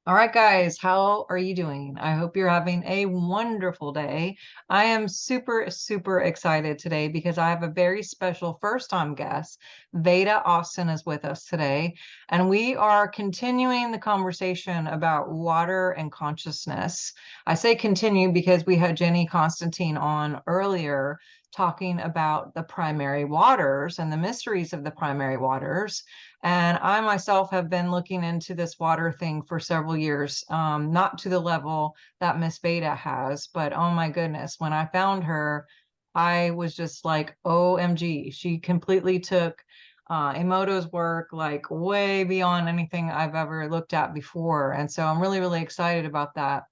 All right, guys, how are you doing? I hope you're having a wonderful day. I am super, super excited today because I have a very special first-time guest. Veda Austin is with us today, and we are continuing the conversation about water and consciousness. I say continue because we had Jenny Constantine on earlier talking about the primary waters and the mysteries of the primary waters. And I myself have been looking into this water thing for several years, not to the level that Miss Veda has, but oh my goodness, when I found her, I was just like, OMG, she completely took Emoto's work like way beyond anything I've ever looked at before. And so I'm really, really excited about that.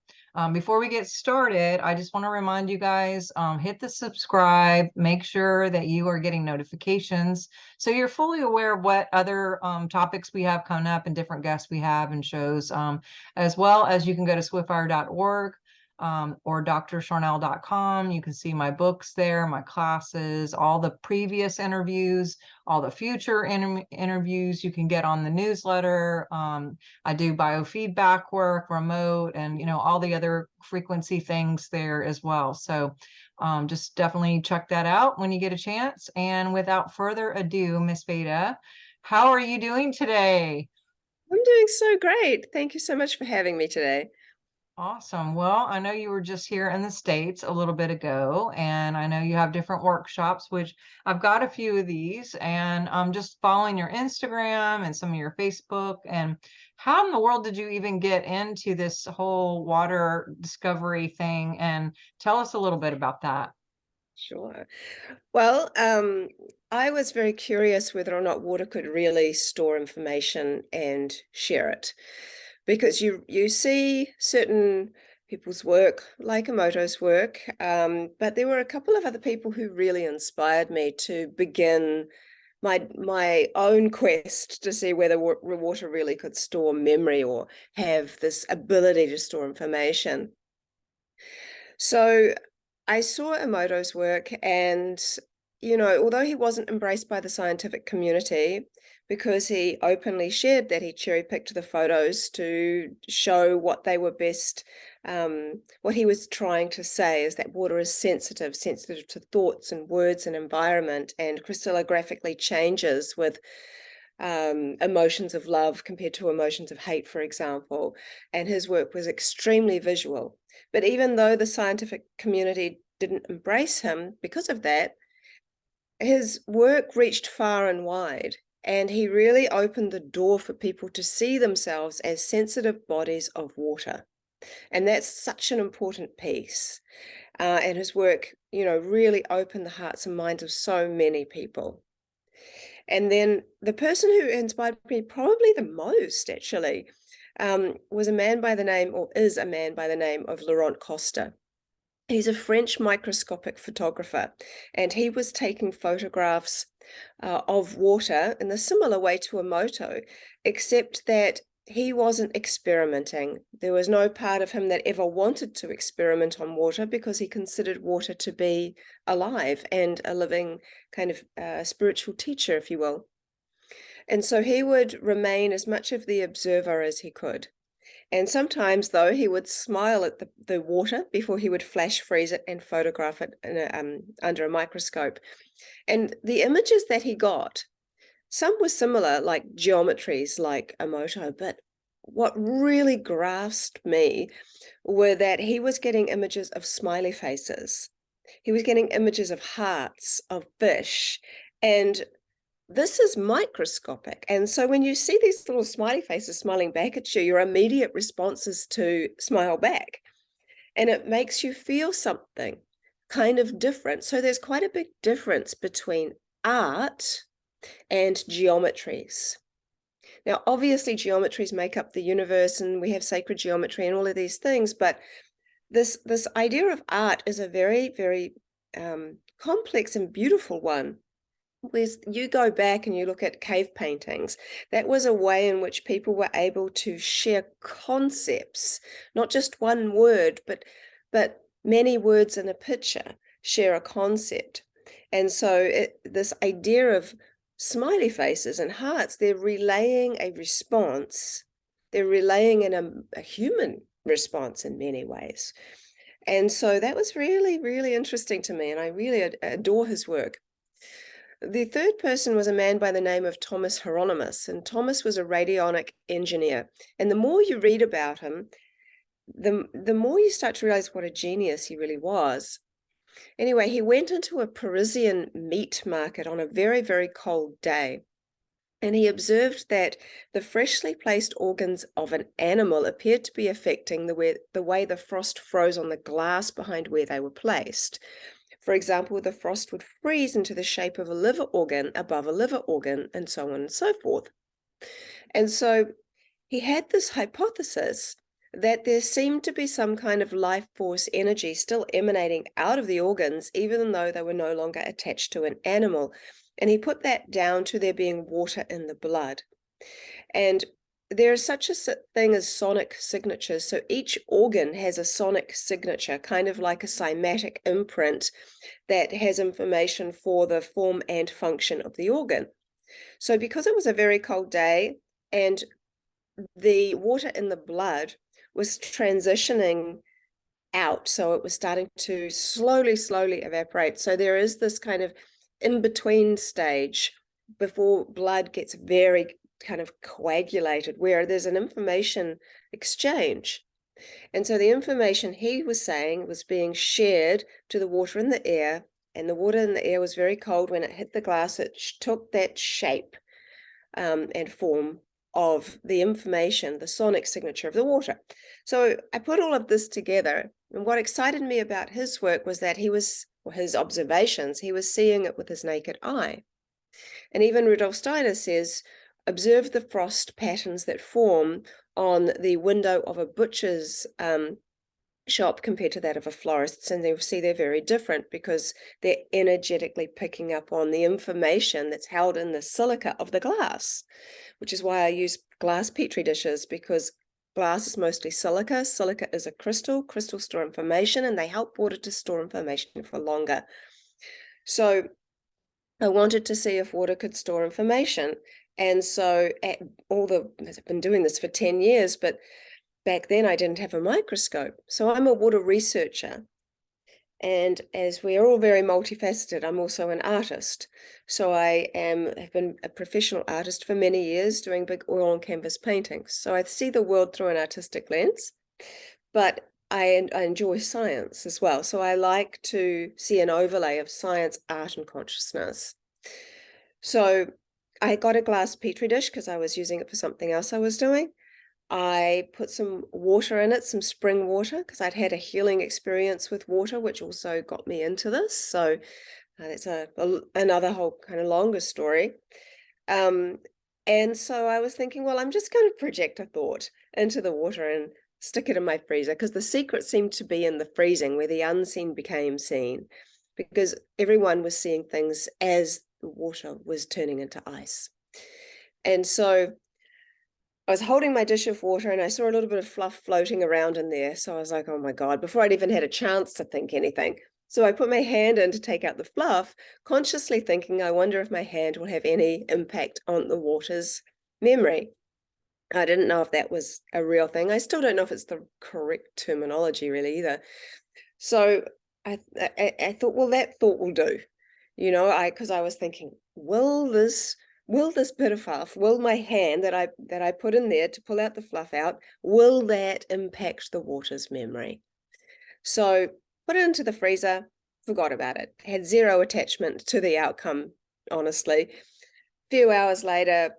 Before we get started, I just want to remind you guys, hit the subscribe, make sure that you are getting notifications so you're fully aware of what other topics we have coming up and different guests we have and shows, as well as you can go to swiftfire.org or drsharnael.com. You can see my books there, my classes, all the previous interviews, all the future interviews you can get on the newsletter. I do biofeedback work, remote, and all the other frequency things there as well. So just definitely check that out when you get a chance. And without further ado, Miss Veda, how are you doing today? I'm doing so great. Thank you so much for having me today. Awesome. Well, I know you were just here in the States a little bit ago, and I know you have different workshops, which I've got a few of these, and I'm just following your Instagram and some of your Facebook. And how in the world did you even get into this whole water discovery thing? And tell us a little bit about that. Sure. Well, I was very curious whether or not water could really store information and share it, because you see certain people's work, like Emoto's work, but there were a couple of other people who really inspired me to begin my own quest to see whether water really could store memory or have this ability to store information. So I saw Emoto's work, and, although he wasn't embraced by the scientific community because he openly shared that he cherry picked the photos to show what they were best, what he was trying to say is that water is sensitive to thoughts and words and environment, and crystallographically changes with emotions of love compared to emotions of hate, for example. And his work was extremely visual. But even though the scientific community didn't embrace him because of that, his work reached far and wide. And he really opened the door for people to see themselves as sensitive bodies of water. And that's such an important piece. And his work, really opened the hearts and minds of so many people. And then the person who inspired me probably the most, actually, was a man by the name, or is a man by the name of Laurent Costa. He's a French microscopic photographer, and he was taking photographs of water in a similar way to Emoto, except that he wasn't experimenting. There was no part of him that ever wanted to experiment on water because he considered water to be alive and a living kind of spiritual teacher, if you will. And so he would remain as much of the observer as he could. And sometimes, though, he would smile at the water before he would flash freeze it and photograph it under a microscope. And the images that he got, some were similar, like geometries like Emoto, but what really grasped me were that he was getting images of smiley faces. He was getting images of hearts, of fish, and this is microscopic. And so when you see these little smiley faces smiling back at you, your immediate response is to smile back. And it makes you feel something kind of different. So there's quite a big difference between art and geometries. Now, obviously, geometries make up the universe, and we have sacred geometry and all of these things, but this idea of art is a very, very complex and beautiful one. Whereas you go back and you look at cave paintings, that was a way in which people were able to share concepts, not just one word, but many words in a picture share a concept. And so this idea of smiley faces and hearts, they're relaying a response. They're relaying a human response in many ways. And so that was really, really interesting to me, and I really adore his work. The third person was a man by the name of Thomas Hieronymus, and Thomas was a radionic engineer. And the more you read about him, the more you start to realize what a genius he really was. Anyway, he went into a Parisian meat market on a very, very cold day, and he observed that the freshly placed organs of an animal appeared to be affecting the way the frost froze on the glass behind where they were placed. For example, the frost would freeze into the shape of a liver organ above a liver organ, and so on and so forth. And so he had this hypothesis that there seemed to be some kind of life force energy still emanating out of the organs, even though they were no longer attached to an animal. And he put that down to there being water in the blood. And there is such a thing as sonic signatures. So each organ has a sonic signature, kind of like a cymatic imprint that has information for the form and function of the organ. So because it was a very cold day and the water in the blood was transitioning out, so it was starting to slowly evaporate. So there is this kind of in-between stage before blood gets very kind of coagulated, where there's an information exchange. And so the information he was saying was being shared to the water in the air, and the water in the air was very cold. When it hit the glass, it took that shape and form of the information, the sonic signature of the water. So I put all of this together, and what excited me about his work was that his observations, he was seeing it with his naked eye. And even Rudolf Steiner says, observe the frost patterns that form on the window of a butcher's shop compared to that of a florist's, and they'll see they're very different because they're energetically picking up on the information that's held in the silica of the glass, which is why I use glass petri dishes, because glass is mostly silica. Silica is a crystal. Crystals store information, and they help water to store information for longer. So I wanted to see if water could store information. And so I've been doing this for 10 years, but back then I didn't have a microscope. So I'm a water researcher. And as we are all very multifaceted, I'm also an artist. So have been a professional artist for many years, doing big oil on canvas paintings. So I see the world through an artistic lens, but I enjoy science as well. So I like to see an overlay of science, art, and consciousness. So I got a glass petri dish because I was using it for something else I was doing. I put some water in it, some spring water, because I'd had a healing experience with water, which also got me into this. So that's another whole kind of longer story. And so I was thinking, well, I'm just going to project a thought into the water and stick it in my freezer, because the secret seemed to be in the freezing, where the unseen became seen, because everyone was seeing things as the water was turning into ice. And so I was holding my dish of water and I saw a little bit of fluff floating around in there. So I was like, oh my God, before I'd even had a chance to think anything. So I put my hand in to take out the fluff, consciously thinking, I wonder if my hand will have any impact on the water's memory. I didn't know if that was a real thing. I still don't know if it's the correct terminology really either. So I thought, well, that thought will do. Because I was thinking, will this bit of fluff, will my hand that I put in there to pull out the fluff out, will that impact the water's memory? So put it into the freezer, forgot about it, had zero attachment to the outcome, honestly. A few hours later,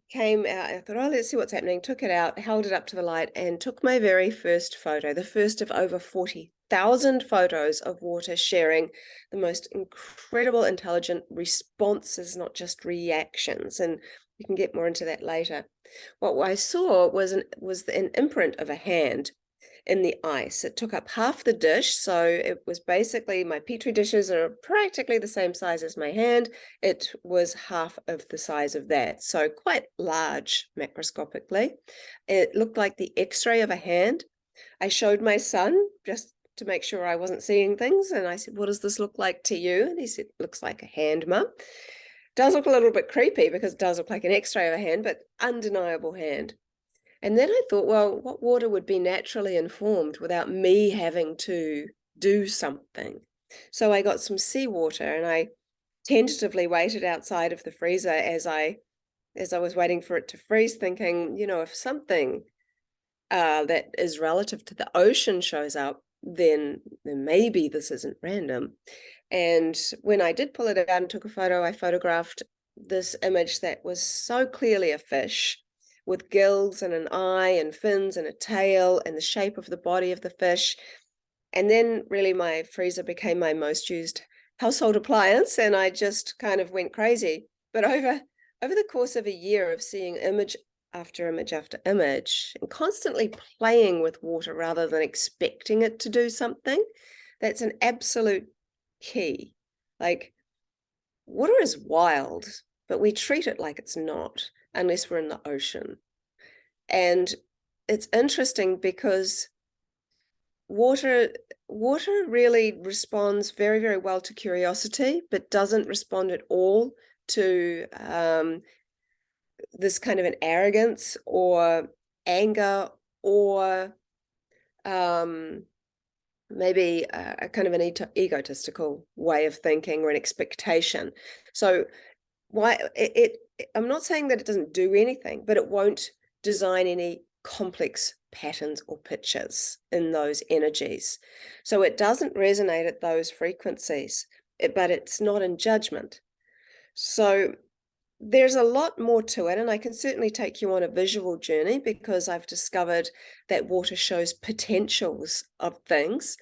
came out, I thought, oh, let's see what's happening, took it out, held it up to the light, and took my very first photo, the first of over 40,000 photos of water sharing the most incredible intelligent responses, not just reactions. And you can get more into that later. What I saw was an imprint of a hand in the ice. It took up half the dish, so it was basically, my petri dishes are practically the same size as my hand. It was half of the size of that, so quite large macroscopically. It looked like the x-ray of a hand. I showed my son just to make sure I wasn't seeing things, and I said, what does this look like to you? And he said, looks like a hand, Mum. Does look a little bit creepy because it does look like an X-ray of a hand, but undeniable hand. And then I thought, well, what water would be naturally informed without me having to do something? So I got some seawater and I tentatively waited outside of the freezer as I was waiting for it to freeze, thinking, if something that is relative to the ocean shows up, then maybe this isn't random. And when I did pull it out and took a photo, I photographed this image that was so clearly a fish with gills and an eye and fins and a tail and the shape of the body of the fish. And then really my freezer became my most used household appliance, and I just kind of went crazy. But over the course of a year of seeing image after image after image and constantly playing with water rather than expecting it to do something, that's an absolute key. Like, water is wild, but we treat it like it's not unless we're in the ocean. And it's interesting because water really responds very, very well to curiosity, but doesn't respond at all to this kind of an arrogance or anger or maybe a kind of an egotistical way of thinking or an expectation. So I'm not saying that it doesn't do anything, but it won't design any complex patterns or pictures in those energies. So it doesn't resonate at those frequencies, but it's not in judgment. So there's a lot more to it, and I can certainly take you on a visual journey because I've discovered that water shows potentials of things.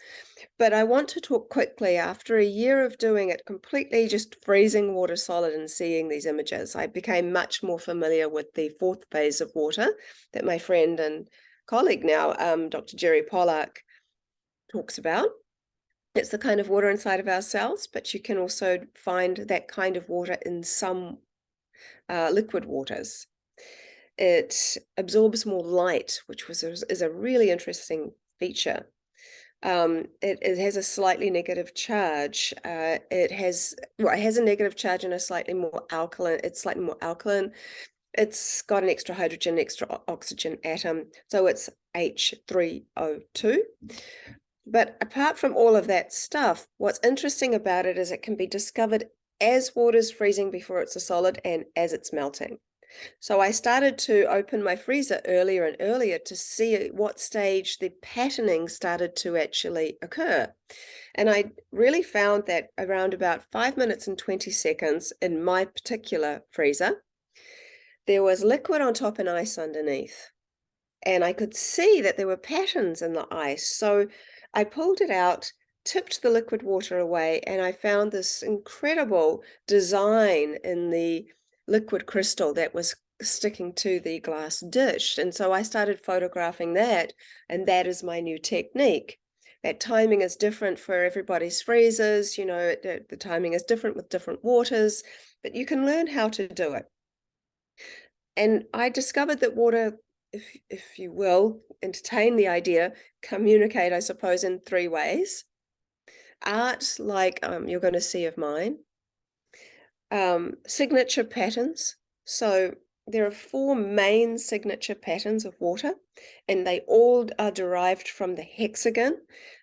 But I want to talk quickly. After a year of doing it completely, just freezing water solid and seeing these images, I became much more familiar with the fourth phase of water that my friend and colleague now, Dr. Jerry Pollack, talks about. It's the kind of water inside of our cells, but you can also find that kind of water in some liquid waters. It absorbs more light, which is a really interesting feature. It has a slightly negative charge. It has a negative charge and a slightly more alkaline. It's slightly more alkaline. It's got an extra hydrogen, extra oxygen atom, so it's H3O2. But apart from all of that stuff, what's interesting about it is it can be discovered as water's freezing before it's a solid and as it's melting. So I started to open my freezer earlier and earlier to see at what stage the patterning started to actually occur. And I really found that around about 5 minutes and 20 seconds in my particular freezer, there was liquid on top and ice underneath. And I could see that there were patterns in the ice. So I pulled it out, tipped the liquid water away, and I found this incredible design in the liquid crystal that was sticking to the glass dish. And so I started photographing that, and that is my new technique. That timing is different for everybody's freezers, the timing is different with different waters, but you can learn how to do it. And I discovered that water, if you will, entertain the idea, communicate, I suppose, in 3 ways. Art, like you're going to see of mine. Signature patterns. So there are 4 main signature patterns of water, and they all are derived from the hexagon.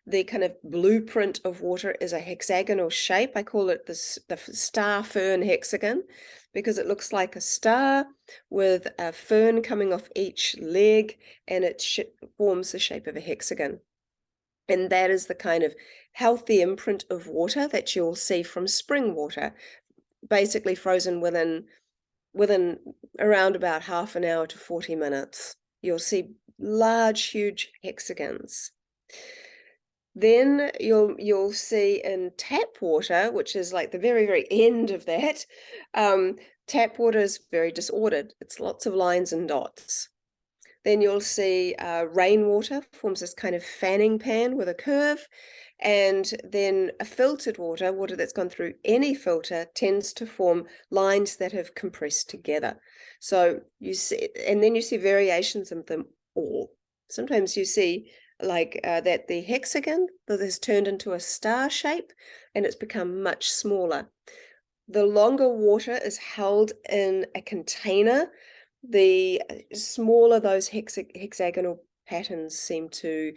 The kind of blueprint of water is a hexagonal shape. I call it the star fern hexagon because it looks like a star with a fern coming off each leg, and it forms the shape of a hexagon. And that is the kind of healthy imprint of water that you'll see from spring water, basically frozen within around about half an hour to 40 minutes. You'll see large, huge hexagons. Then you'll see in tap water, which is like the very, very end of that, tap water is very disordered. It's lots of lines and dots. Then you'll see rainwater forms this kind of fanning pan with a curve. And then a filtered water that's gone through any filter, tends to form lines that have compressed together. So you see, and then you see variations of them all. Sometimes you see like that the hexagon that has turned into a star shape and it's become much smaller. The longer water is held in a container, the smaller those hexagonal patterns seem to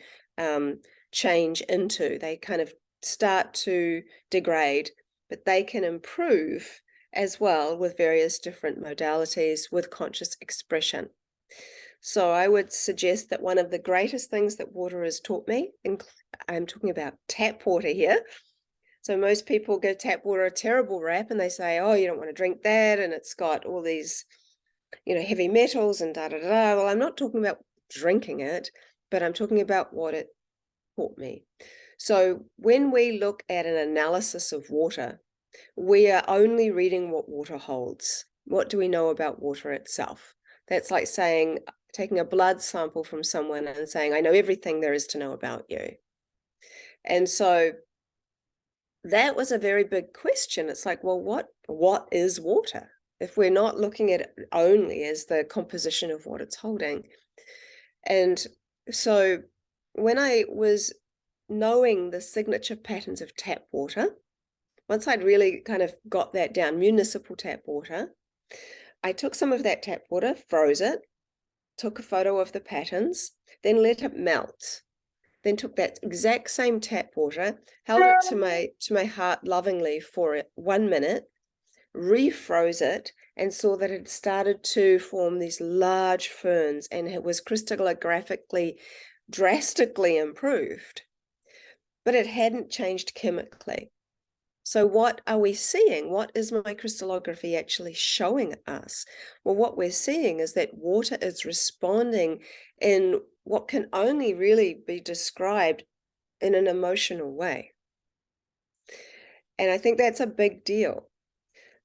change into. They kind of start to degrade, but they can improve as well with various different modalities with conscious expression. So I would suggest that one of the greatest things that water has taught me, and I'm talking about tap water here. So most people give tap water a terrible rap, and they say, oh, you don't want to drink that, and it's got all these, heavy metals and da da da. Well, I'm not talking about drinking it, but I'm talking about what it taught me. So when we look at an analysis of water, we are only reading what water holds. What do we know about water itself? That's like saying, taking a blood sample from someone and saying, I know everything there is to know about you. And so that was a very big question. It's like, well, what is water? If we're not looking at it only as the composition of what it's holding. And so when I was knowing the signature patterns of tap water, once I'd really kind of got that down, municipal tap water, I took some of that tap water, froze it, took a photo of the patterns, then let it melt. Then took that exact same tap water, held it to my heart lovingly for 1 minute, refroze it, and saw that it started to form these large ferns, and it was crystallographically drastically improved. But it hadn't changed chemically. So what are we seeing? What is my crystallography actually showing us? Well, what we're seeing is that water is responding in what can only really be described in an emotional way. And I think that's a big deal.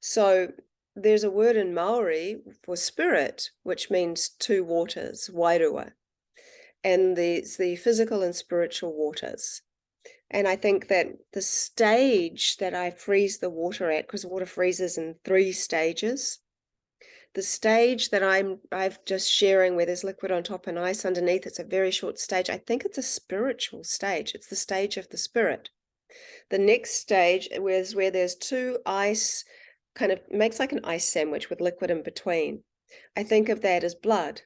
So there's a word in Maori for spirit, which means two waters, wairua, and it's the physical and spiritual waters. And I think that the stage that I freeze the water at, because water freezes in 3 stages, the stage that I've just sharing where there's liquid on top and ice underneath, it's a very short stage. I think it's a spiritual stage. It's the stage of the spirit. The next stage is where there's 2 ice, kind of makes like an ice sandwich with liquid in between. I think of that as blood.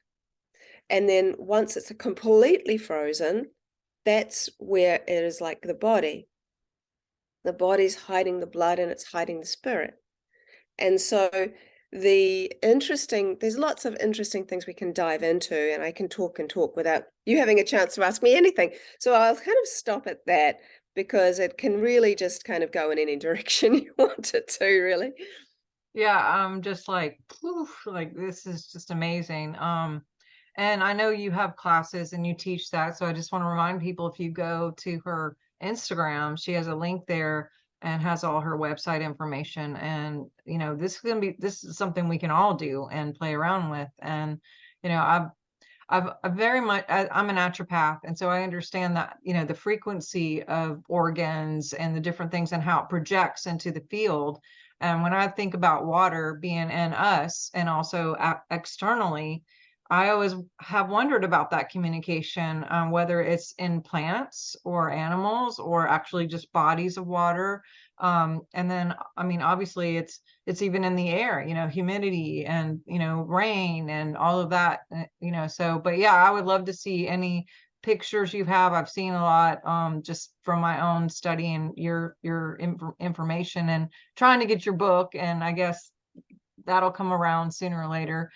And then once it's completely frozen, that's where it is like the body. The body's hiding the blood and it's hiding the spirit. And so there's lots of interesting things we can dive into, and I can talk and talk without you having a chance to ask me anything. So I'll kind of stop at that, because it can really just kind of go in any direction you want it to, really. Yeah, I'm just like, poof, like this is just amazing. And I know you have classes and you teach that, so I just want to remind people, if you go to her Instagram, she has a link there and has all her website information. And this is something we can all do and play around with. And I've very much, I'm a naturopath, and so I understand that, the frequency of organs and the different things and how it projects into the field. And when I think about water being in us and also externally, I always have wondered about that communication, whether it's in plants or animals or actually just bodies of water. And then, I mean, obviously it's even in the air, humidity and, rain and all of that, so, but yeah, I would love to see any pictures you have. I've seen a lot, just from my own studying your information and trying to get your book. And I guess that'll come around sooner or later,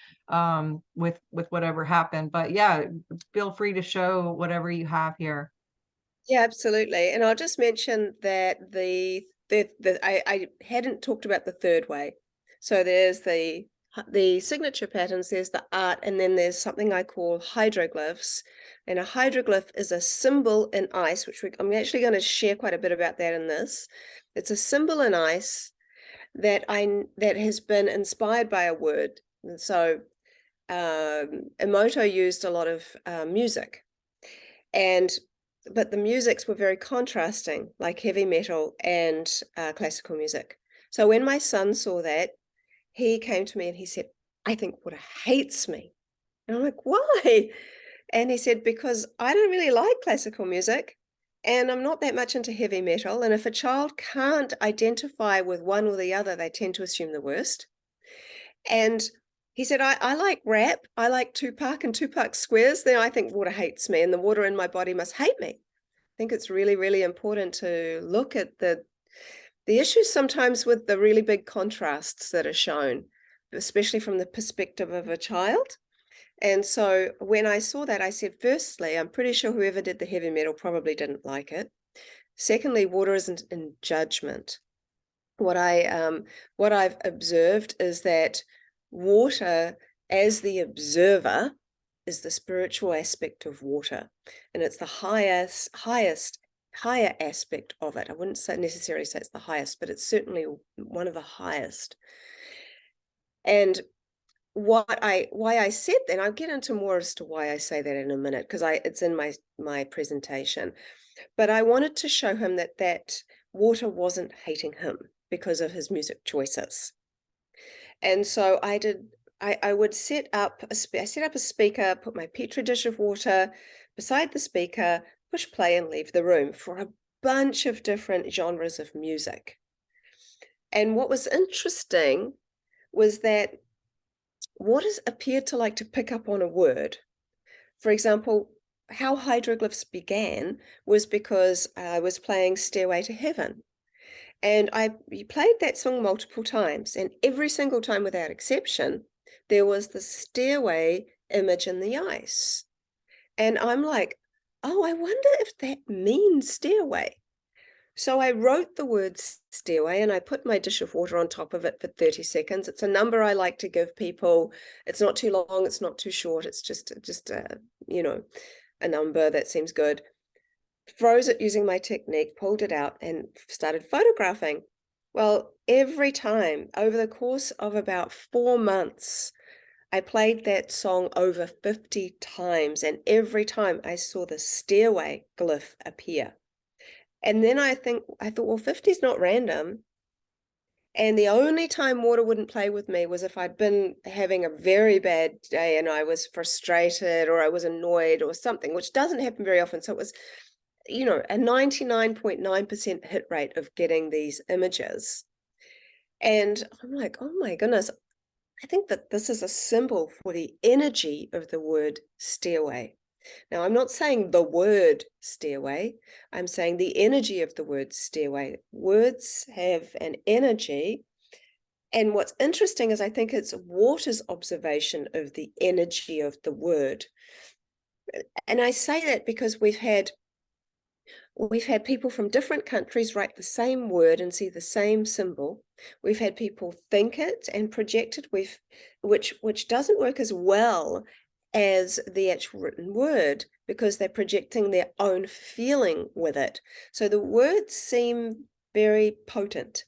with whatever happened. But yeah, feel free to show whatever you have here. Yeah, absolutely. And I'll just mention that I hadn't talked about the third way. So there's the signature patterns, there's the art, and then there's something I call hydroglyphs. And a hydroglyph is a symbol in ice, which I'm actually going to share quite a bit about that in this. It's a symbol in ice that has been inspired by a word. And so Emoto used a lot of music, but the musics were very contrasting, like heavy metal and classical music. So when my son saw that, he came to me and he said, I think water hates me. And I'm like, why? And he said, because I don't really like classical music and I'm not that much into heavy metal. And if a child can't identify with one or the other, they tend to assume the worst. And he said, I like rap, I like Tupac and Tupac Squares, then I think water hates me and the water in my body must hate me. I think it's really, really important to look at the issues sometimes with the really big contrasts that are shown, especially from the perspective of a child. And so when I saw that, I said, firstly, I'm pretty sure whoever did the heavy metal probably didn't like it. Secondly, water isn't in judgment. What I've observed is that water, as the observer, is the spiritual aspect of water, and it's the higher aspect of it. I wouldn't necessarily say it's the highest, but it's certainly one of the highest. And why I said that, and I'll get into more as to why I say that in a minute, because it's in my presentation. But I wanted to show him that water wasn't hating him because of his music choices. And so I would set up a speaker, put my petri dish of water beside the speaker, push play and leave the room for a bunch of different genres of music. And what was interesting was that waters appeared to like to pick up on a word. For example, how hydroglyphs began was because I was playing Stairway to Heaven. And I played that song multiple times, and every single time without exception, there was the stairway image in the ice. And I'm like, oh, I wonder if that means stairway. So I wrote the word stairway and I put my dish of water on top of it for 30 seconds. It's a number I like to give people. It's not too long, it's not too short. It's just a number that seems good. Froze it using my technique, pulled it out and started photographing. Well, every time over the course of about 4 months, I played that song over 50 times, and every time I saw the stairway glyph appear. And then I thought, well, 50 is not random. And the only time water wouldn't play with me was if I'd been having a very bad day and I was frustrated or I was annoyed or something, which doesn't happen very often. So it was, a 99.9% hit rate of getting these images. And I'm like, oh my goodness, I think that this is a symbol for the energy of the word stairway. Now, I'm not saying the word stairway, I'm saying the energy of the word stairway. Words have an energy. And what's interesting is I think it's water's observation of the energy of the word. And I say that because we've had people from different countries write the same word and see the same symbol. We've had people think it and project it, which doesn't work as well as the actual written word because they're projecting their own feeling with it. So the words seem very potent.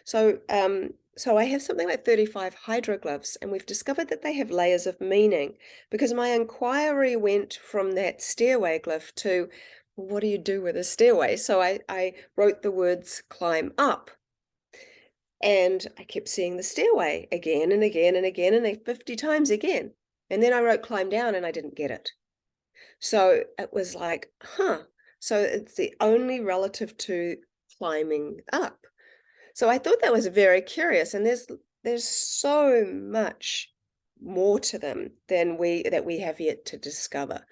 So I have something like 35 hydroglyphs, and we've discovered that they have layers of meaning because my inquiry went from that stairway glyph to, what do you do with a stairway? So I wrote the words climb up. And I kept seeing the stairway again and again and again and 50 times again. And then I wrote climb down and I didn't get it. So it was like, so it's the only relative to climbing up. So I thought that was very curious. And there's so much more to them than that we have yet to discover.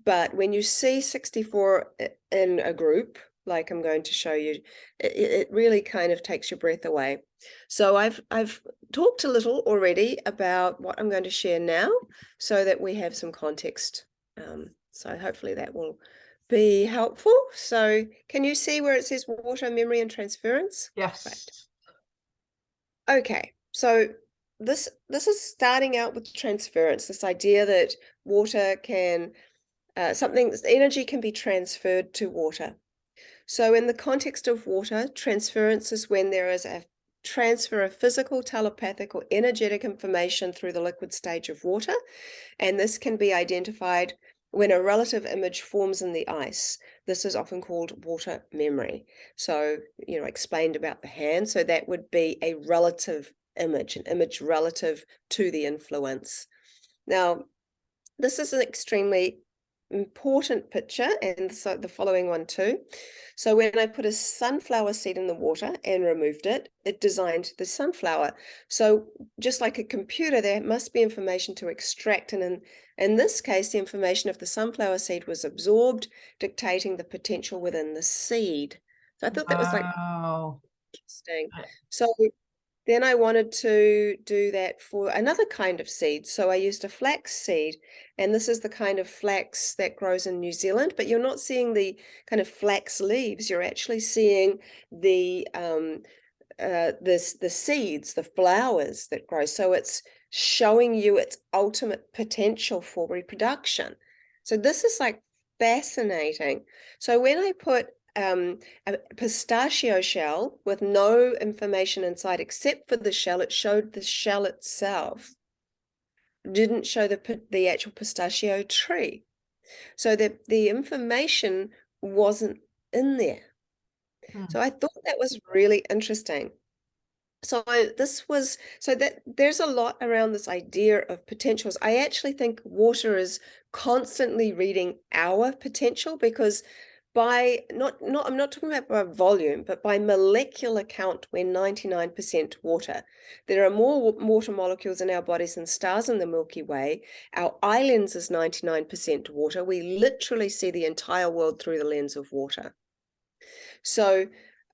But when you see 64 in a group, like I'm going to show you, it really kind of takes your breath away. So I've talked a little already about what I'm going to share now so that we have some context. So hopefully that will be helpful. So can you see where it says water, memory, and transference? Yes. Right. Okay, so this is starting out with transference, this idea that water can energy can be transferred to water. So in the context of water, transference is when there is a transfer of physical, telepathic, or energetic information through the liquid stage of water. And this can be identified when a relative image forms in the ice. This is often called water memory. So, explained about the hand. So that would be a relative image, an image relative to the influence. Now, this is an extremely important picture, and so the following one too. So when I put a sunflower seed in the water and removed it, it designed the sunflower. So just like a computer, there must be information to extract, and in this case, the information of the sunflower seed was absorbed, dictating the potential within the seed. So I thought that was like Wow. interesting. So then I wanted to do that for another kind of seed. So I used a flax seed, and this is the kind of flax that grows in New Zealand, but you're not seeing the kind of flax leaves. You're actually seeing the seeds, the flowers that grow. So it's showing you its ultimate potential for reproduction. So this is like fascinating. So when I put a pistachio shell with no information inside except for the shell, it showed the shell itself. It didn't show the actual pistachio tree. So the information wasn't in there. Hmm. So I thought that was really interesting. So that there's a lot around this idea of potentials. I actually think water is constantly reading our potential, because by I'm not talking about by volume, but by molecular count, we're 99% water. There are more water molecules in our bodies than stars in the Milky Way. Our eye lens is 99% water. We literally see the entire world through the lens of water. So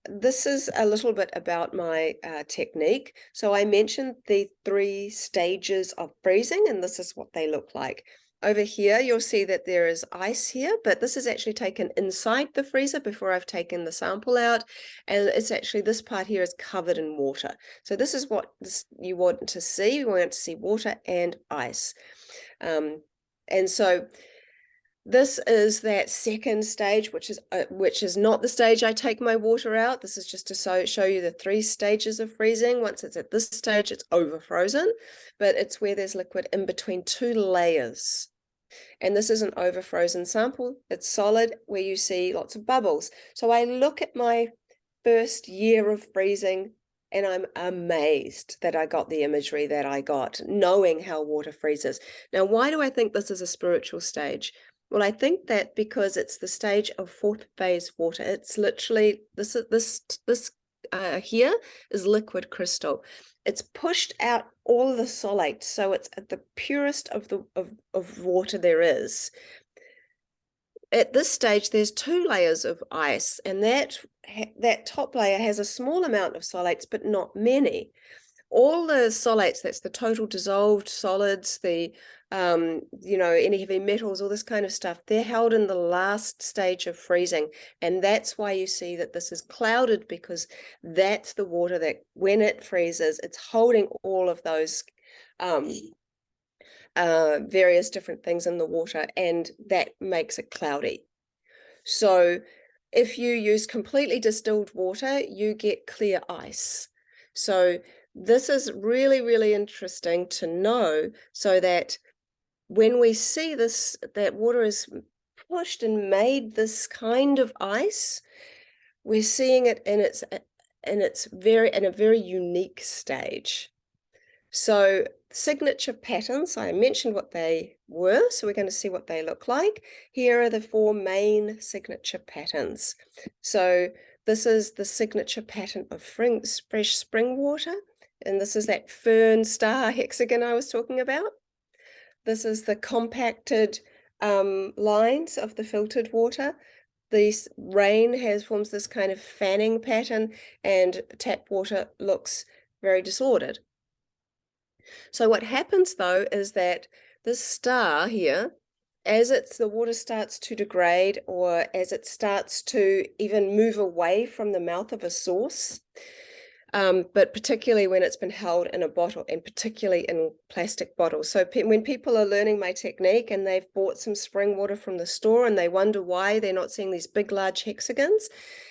this is a little bit about my technique. So I mentioned the 3 stages of freezing, and this is what they look like. Over here, you'll see that there is ice here, but this is actually taken inside the freezer before I've taken the sample out. And it's actually, this part here is covered in water. So this is what you want to see. You want to see water and ice. And so this is that second stage, which is not the stage I take my water out. This is just to show you the 3 stages of freezing. Once it's at this stage, it's over frozen, but it's where there's liquid in between 2 layers. And this is an over frozen sample. It's solid, where you see lots of bubbles. So I look at my first year of freezing, and I'm amazed that I got the imagery that I got, knowing how water freezes. Now, why do I think this is a spiritual stage? Well, I think that because it's the stage of 4th phase water. It's literally this here is liquid crystal. It's pushed out all the solids, so it's at the purest of water there is. At this stage, there's 2 layers of ice, and that top layer has a small amount of solids, but not many. All the solids, that's the total dissolved solids, the any heavy metals, all this kind of stuff, they're held in the last stage of freezing. And that's why you see that this is clouded, because that's the water that when it freezes, it's holding all of those various different things in the water, and that makes it cloudy. So if you use completely distilled water, you get clear ice. So this is really, really interesting to know, so that when we see this, that water is pushed and made this kind of ice, we're seeing it in a very unique stage. So signature patterns, I mentioned what they were, so we're going to see what they look like. Here are the 4 main signature patterns. So this is the signature pattern of fresh spring water, and this is that fern star hexagon I was talking about. This is the compacted lines of the filtered water. This rain forms this kind of fanning pattern, and tap water looks very disordered. So what happens though is that this star here, as the water starts to degrade, or as it starts to even move away from the mouth of a source, but particularly when it's been held in a bottle, and particularly in plastic bottles. So when people are learning my technique and they've bought some spring water from the store and they wonder why they're not seeing these big, large hexagons,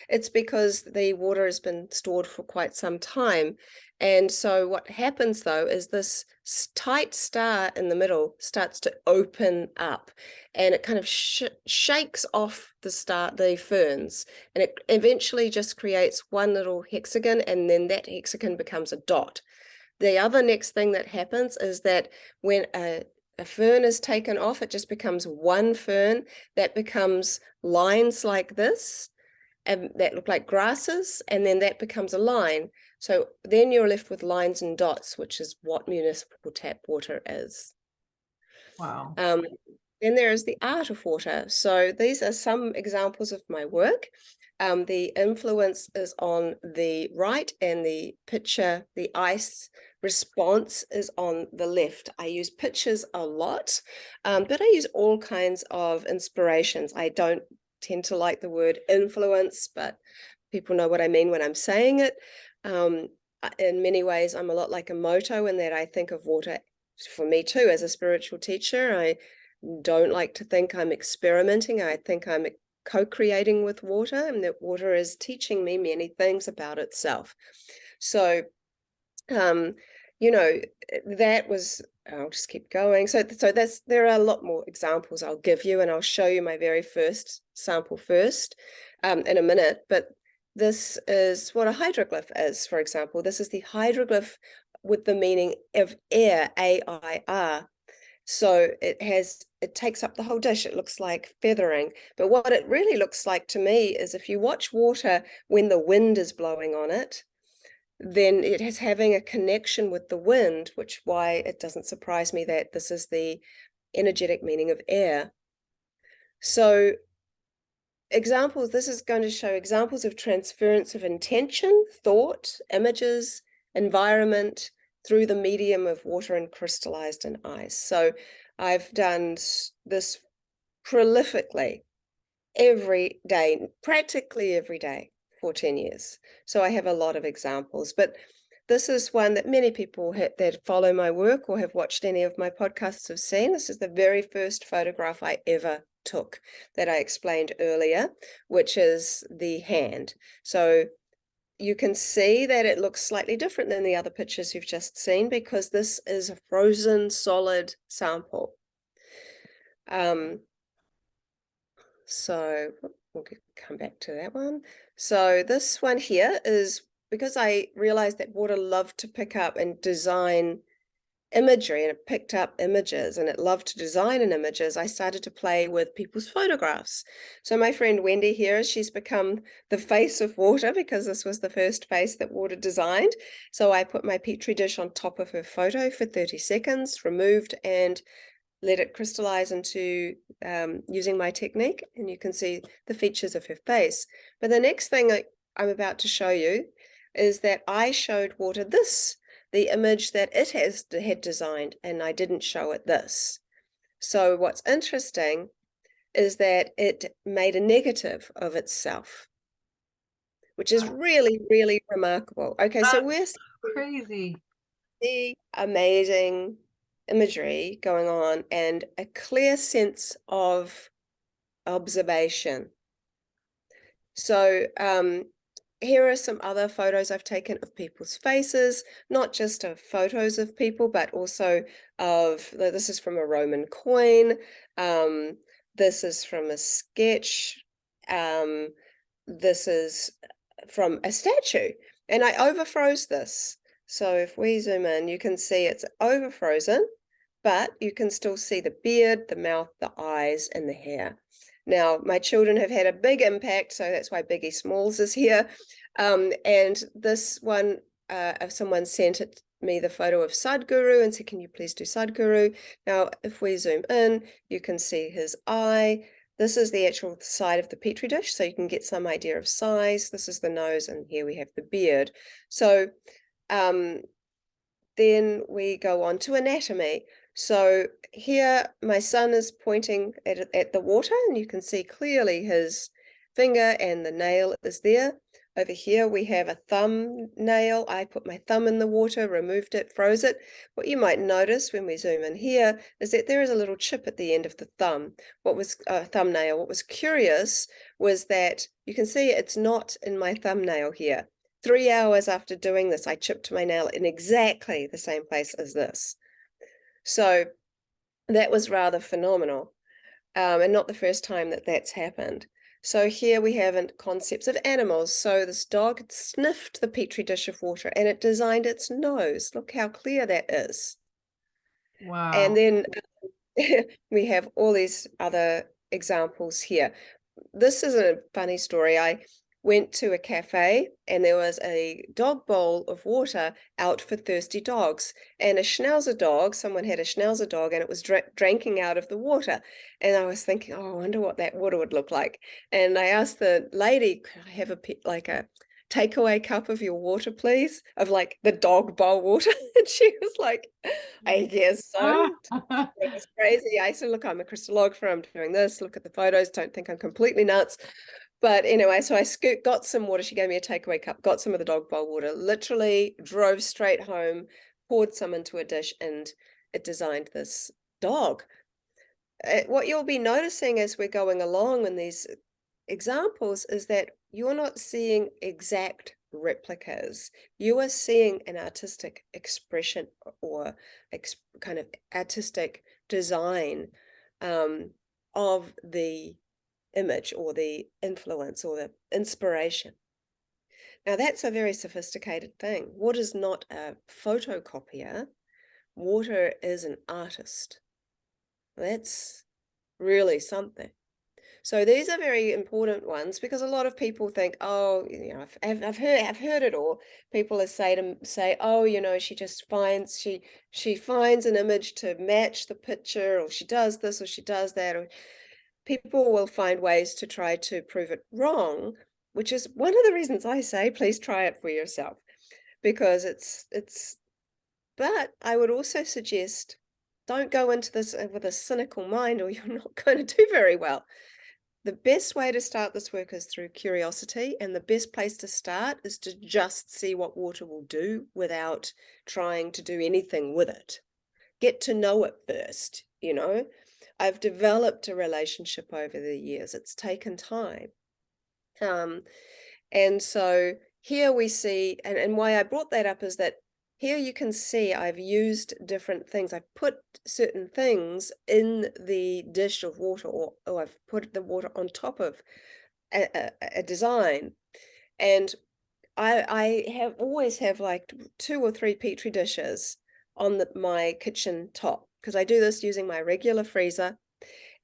it's because the water has been stored for quite some time. And so what happens though is this tight star in the middle starts to open up, and it kind of shakes off the ferns, and it eventually just creates one little hexagon, and then that hexagon becomes a dot. The other next thing that happens is that when a fern is taken off, it just becomes one fern that becomes lines like this, and that look like grasses, and then that becomes a line. So then you're left with lines and dots, which is what municipal tap water is. Wow. Then there is the art of water. So these are some examples of my work. The influence is on the right, and the picture, the ice response, is on the left. I use pictures a lot, but I use all kinds of inspirations. I don't tend to like the word influence, but people know what I mean when I'm saying it. In many ways, I'm a lot like a motto in that I think of water, for me too, as a spiritual teacher. I don't like to think I'm experimenting. I think I'm co-creating with water, and that water is teaching me many things about itself. So, you know, that was, I'll just keep going. So there are a lot more examples I'll give you, and I'll show you my very first sample first in a minute. But this is what a hydroglyph is, for example. This is the hydroglyph with the meaning of air, A-I-R. So it takes up the whole dish. It looks like feathering. But what it really looks like to me is, if you watch water when the wind is blowing on it, then it is having a connection with the wind, which why it doesn't surprise me that this is the energetic meaning of air. So examples, this is going to show examples of transference of intention, thought, images, environment, through the medium of water and crystallized in ice. So I've done this prolifically every day, practically every day for 10 years. So I have a lot of examples, but this is one that many people that follow my work or have watched any of my podcasts have seen. This is the very first photograph I ever took that I explained earlier, which is the hand. So you can see that it looks slightly different than the other pictures you've just seen, because this is a frozen solid sample. So we'll come back to that one. So this one here is, because I realized that water loved to pick up and design imagery, and it picked up images, and it loved to design in images, I started to play with people's photographs. So my friend Wendy here, she's become the face of water, because this was the first face that water designed. So I put my petri dish on top of her photo for 30 seconds, removed, and let it crystallize into using my technique, and you can see the features of her face. But the next thing I'm about to show you is that I showed water the image that it had designed, and I didn't show it this. So what's interesting is that it made a negative of itself, which is really, really remarkable. Okay, so we're Crazy. the amazing imagery going on and a clear sense of observation. So here are some other photos I've taken of people's faces, not just of photos of people, but also of, this is from a Roman coin. This is from a sketch. This is from a statue. And I overfroze this. So if we zoom in, you can see it's overfrozen, but you can still see the beard, the mouth, the eyes, and the hair. Now, my children have had a big impact, so that's why Biggie Smalls is here. And this one, someone sent me the photo of Sadhguru and said, can you please do Sadhguru? Now, if we zoom in, you can see his eye. This is the actual side of the petri dish, so you can get some idea of size. This is the nose, and here we have the beard. So then we go on to anatomy. So here my son is pointing at the water, and you can see clearly his finger and the nail is there. Over here we have a thumbnail. I put my thumb in the water, removed it, froze it. What you might notice when we zoom in here is that there is a little chip at the end of the thumb. Thumbnail. What was curious was that you can see it's not in my thumbnail here. 3 hours after doing this, I chipped my nail in exactly the same place as this. So that was rather phenomenal, and not the first time that that's happened. So here we have concepts of animals. So this dog sniffed the petri dish of water, and it designed its nose. Look how clear that is. And Wow. then we have all these other examples here. This is a funny story. I went to a cafe and there was a dog bowl of water out for thirsty dogs. And a schnauzer dog, someone had a schnauzer dog and it was drinking out of the water. And I was thinking, oh, I wonder what that water would look like. And I asked the lady, could I have a takeaway cup of your water, please? Of like the dog bowl water. And she was like, I guess so. It was crazy. I said, look, I'm a crystallographer. I'm doing this. Look at the photos. Don't think I'm completely nuts. But anyway, so I got some water. She gave me a takeaway cup, got some of the dog bowl water, literally drove straight home, poured some into a dish, and it designed this dog. What you'll be noticing as we're going along in these examples is that you're not seeing exact replicas. You are seeing an artistic expression or kind of artistic design of the image or the influence or the inspiration. Now, that's a very sophisticated thing. Water is not a photocopier. Water is an artist. That's really something. So these are very important ones because a lot of people think, oh, I've heard it all. People say, oh, she finds an image to match the picture, or she does this, or she does that, or people will find ways to try to prove it wrong, which is one of the reasons I say, please try it for yourself, because but I would also suggest don't go into this with a cynical mind or you're not going to do very well. The best way to start this work is through curiosity, and the best place to start is to just see what water will do without trying to do anything with it. Get to know it first, I've developed a relationship over the years. It's taken time. And so here we see, and why I brought that up is that here you can see I've used different things. I've put certain things in the dish of water, or I've put the water on top of a design. And I have always have like 2 or 3 petri dishes on my kitchen top, because I do this using my regular freezer.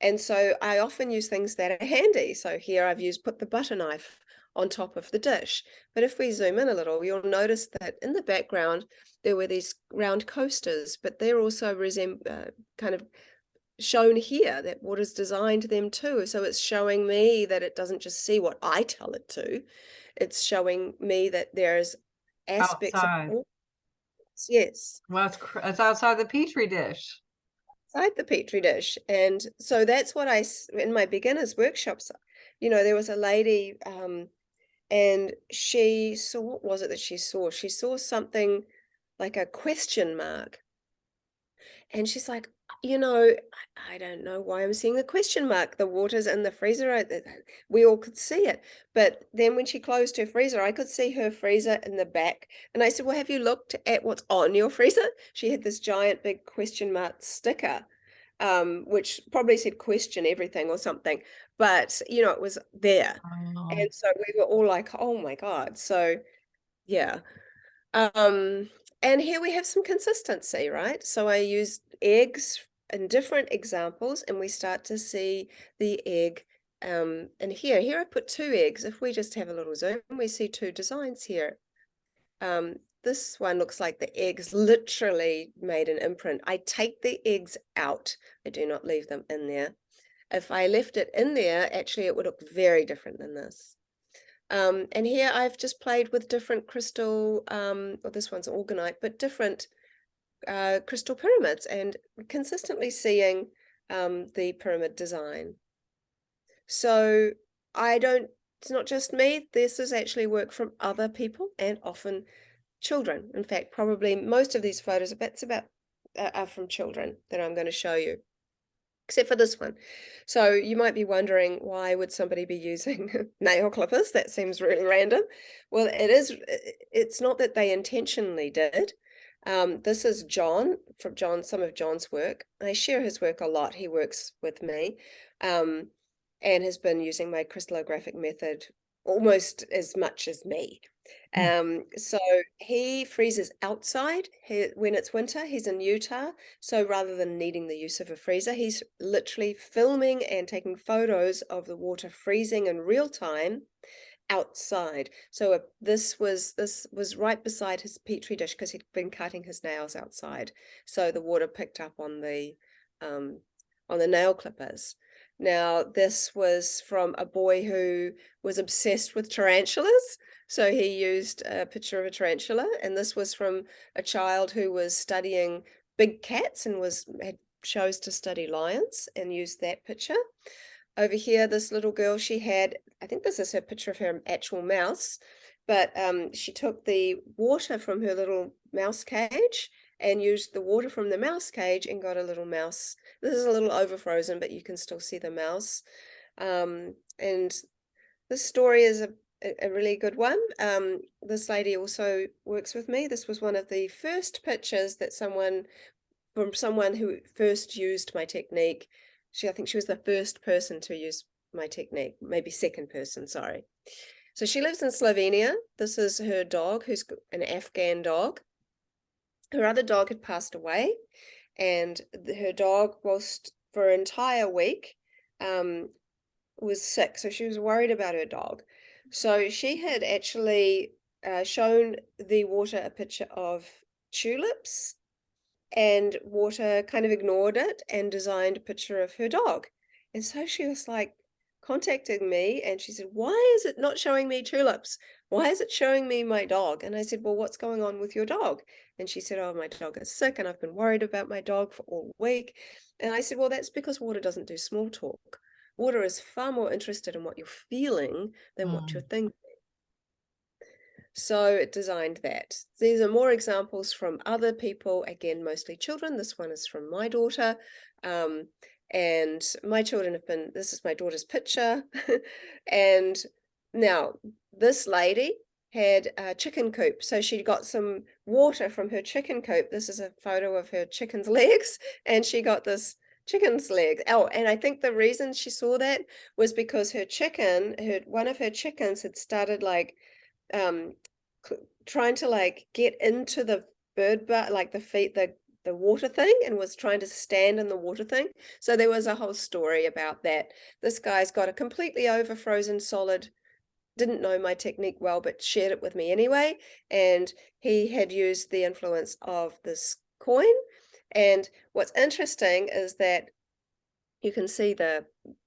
And so I often use things that are handy. So here I've put the butter knife on top of the dish. But if we zoom in a little, you'll notice that in the background, there were these round coasters, but they're also kind of shown here that water's designed them too. So it's showing me that it doesn't just see what I tell it to. It's showing me that there's aspects of Outside. all. Yes. Well, it's outside the petri dish. Inside the petri dish. And so that's what in my beginners workshops, there was a lady, and she saw, what was it that she saw? She saw something like a question mark. And she's like, I don't know why I'm seeing the question mark. The water's in the freezer. We all could see it. But then when she closed her freezer, I could see her freezer in the back. And I said, well, have you looked at what's on your freezer? She had this giant big question mark sticker, which probably said question everything or something. But, it was there. Oh, And so we were all like, oh my God. So, yeah. And here we have some consistency, right? So I used eggs in different examples, and we start to see the egg. And here I put 2 eggs. If we just have a little zoom, we see 2 designs here. This one looks like the eggs literally made an imprint. I take the eggs out. I do not leave them in there. If I left it in there, actually it would look very different than this. And here I've just played with different crystal, well, this one's organite, but different crystal pyramids, and consistently seeing the pyramid design. So it's not just me, this is actually work from other people and often children. In fact, probably most of these photos are from children that I'm going to show you, except for this one. So you might be wondering, why would somebody be using nail clippers? That seems really random. Well, it's not that they intentionally did. This is some of John's work. I share his work a lot. He works with me, and has been using my crystallographic method almost as much as me. Mm. So he freezes outside. When it's winter, he's in Utah. So rather than needing the use of a freezer, he's literally filming and taking photos of the water freezing in real time outside. So this was right beside his petri dish because he'd been cutting his nails outside. So the water picked up um, on the nail clippers. Now, this was from a boy who was obsessed with tarantulas. So he used a picture of a tarantula, and this was from a child who was studying big cats and had chose to study lions and used that picture. Over here, this little girl, she had, I think this is her picture of her actual mouse, but she took the water from her little mouse cage and used the water from the mouse cage and got a little mouse. This is a little over frozen, but you can still see the mouse. And this story is a really good one. This lady also works with me. This was one of the first pictures that someone who first used my technique. I think she was the first person to use my technique, maybe second person, sorry. So she lives in Slovenia. This is her dog, who's an Afghan dog. Her other dog had passed away, and her dog, whilst for an entire week, was sick. So she was worried about her dog. So she had actually shown the water a picture of tulips, and water kind of ignored it and designed a picture of her dog. And so she was like contacting me, and she said, "Why is it not showing me tulips? Why is it showing me my dog?" And I said, "Well, what's going on with your dog?" And she said, "Oh, my dog is sick and I've been worried about my dog for all week." And I said, "Well, that's because water doesn't do small talk. Water is far more interested in what you're feeling than what you're Mm. thinking." So it designed that. These are more examples from other people, again, mostly children. This one is from my daughter. And my children this is my daughter's picture. And now this lady had a chicken coop. So she got some water from her chicken coop. This is a photo of her chicken's legs, and she got this chicken's legs. Oh, and I think the reason she saw that was because one of her chickens had started um trying to like get into the bird bar, like the water thing, and was trying to stand in the water thing. So there was a whole story about that. This guy's got a completely over frozen solid, didn't know my technique well, but shared it with me anyway. And he had used the influence of this coin. And what's interesting is that you can see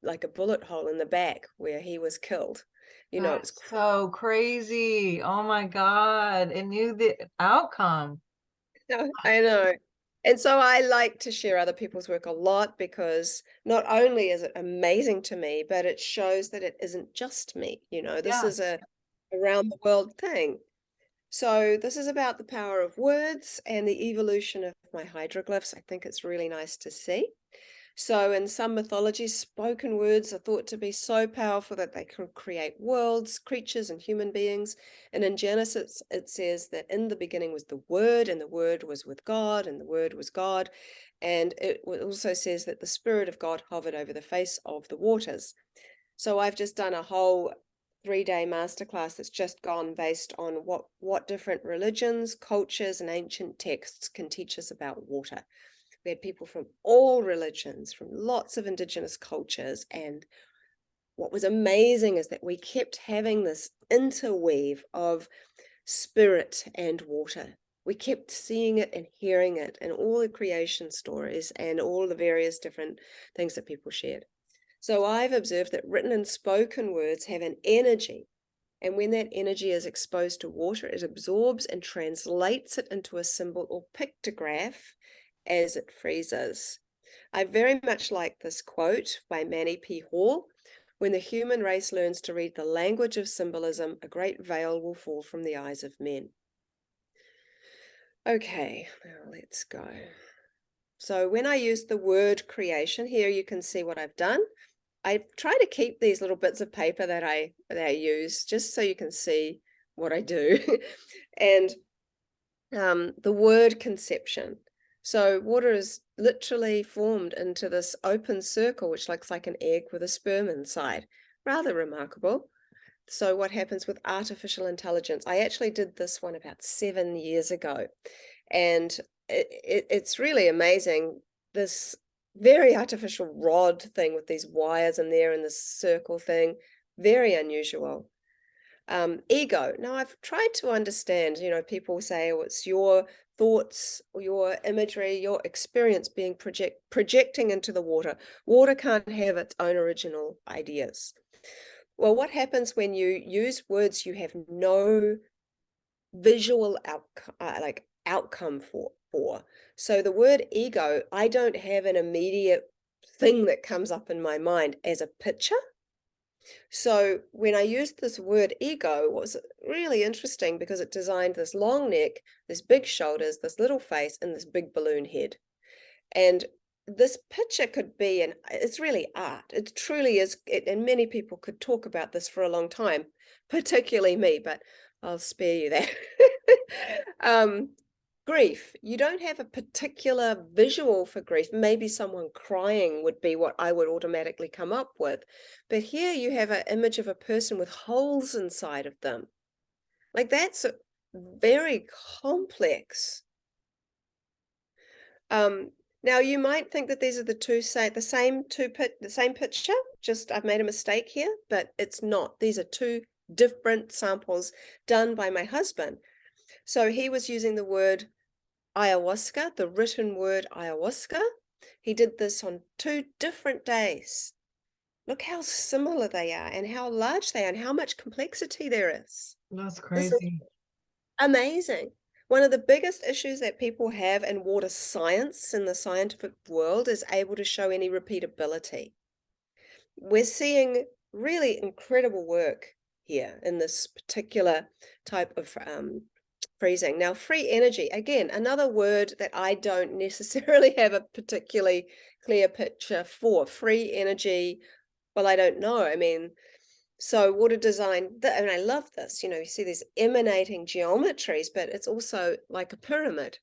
like a bullet hole in the back where he was killed. It was That's so crazy. Oh my God. It knew the outcome. I know. And so I like to share other people's work a lot because not only is it amazing to me, but it shows that it isn't just me. This Yeah. is a around the world thing. So this is about the power of words and the evolution of my hydroglyphs. I think it's really nice to see. So in some mythologies, spoken words are thought to be so powerful that they can create worlds, creatures, and human beings. And in Genesis, it says that in the beginning was the Word, and the Word was with God, and the Word was God. And it also says that the Spirit of God hovered over the face of the waters. So I've just done a whole 3-day masterclass that's just gone based on what different religions, cultures, and ancient texts can teach us about water. We had people from all religions, from lots of indigenous cultures. And what was amazing is that we kept having this interweave of spirit and water. We kept seeing it and hearing it in all the creation stories and all the various different things that people shared. So I've observed that written and spoken words have an energy. And when that energy is exposed to water, it absorbs and translates it into a symbol or pictograph as it freezes. I very much like this quote by Manny P. Hall. When the human race learns to read the language of symbolism, a great veil will fall from the eyes of men. Okay, now let's go. So when I use the word creation, here you can see what I've done. I try to keep these little bits of paper that I use just so you can see what I do. And the word conception. So water is literally formed into this open circle, which looks like an egg with a sperm inside. Rather remarkable. So what happens with artificial intelligence? I actually did this one about 7 years ago, and it's really amazing. This very artificial rod thing with these wires in there and this circle thing, very unusual. Ego. Now, I've tried to understand, people say, oh, it's your thoughts or your imagery, your experience being projecting into the water. Water can't have its own original ideas. Well, what happens when you use words you have no visual outcome for? So the word ego, I don't have an immediate thing that comes up in my mind as a picture. So when I used this word ego, it was really interesting because it designed this long neck, this big shoulders, this little face, and this big balloon head. And this picture could be, and it's really art. It truly is, and many people could talk about this for a long time, particularly me, but I'll spare you that. Grief. You don't have a particular visual for grief. Maybe someone crying would be what I would automatically come up with. But here you have an image of a person with holes inside of them. Like that's very complex. Now you might think that these are the same picture, just I've made a mistake here, but it's not. These are two different samples done by my husband. So he was using the word ayahuasca, the written word ayahuasca. He did this on 2 different days. Look how similar they are and how large they are and how much complexity there is. That's This is crazy. amazing. One of the biggest issues that people have in water science in the scientific world is able to show any repeatability. We're seeing really incredible work here in this particular type of freezing. Now, free energy, again, another word that I don't necessarily have a particularly clear picture for. Free energy, well, I don't know. I mean, so water design, and I love this, you see these emanating geometries, but it's also like a pyramid.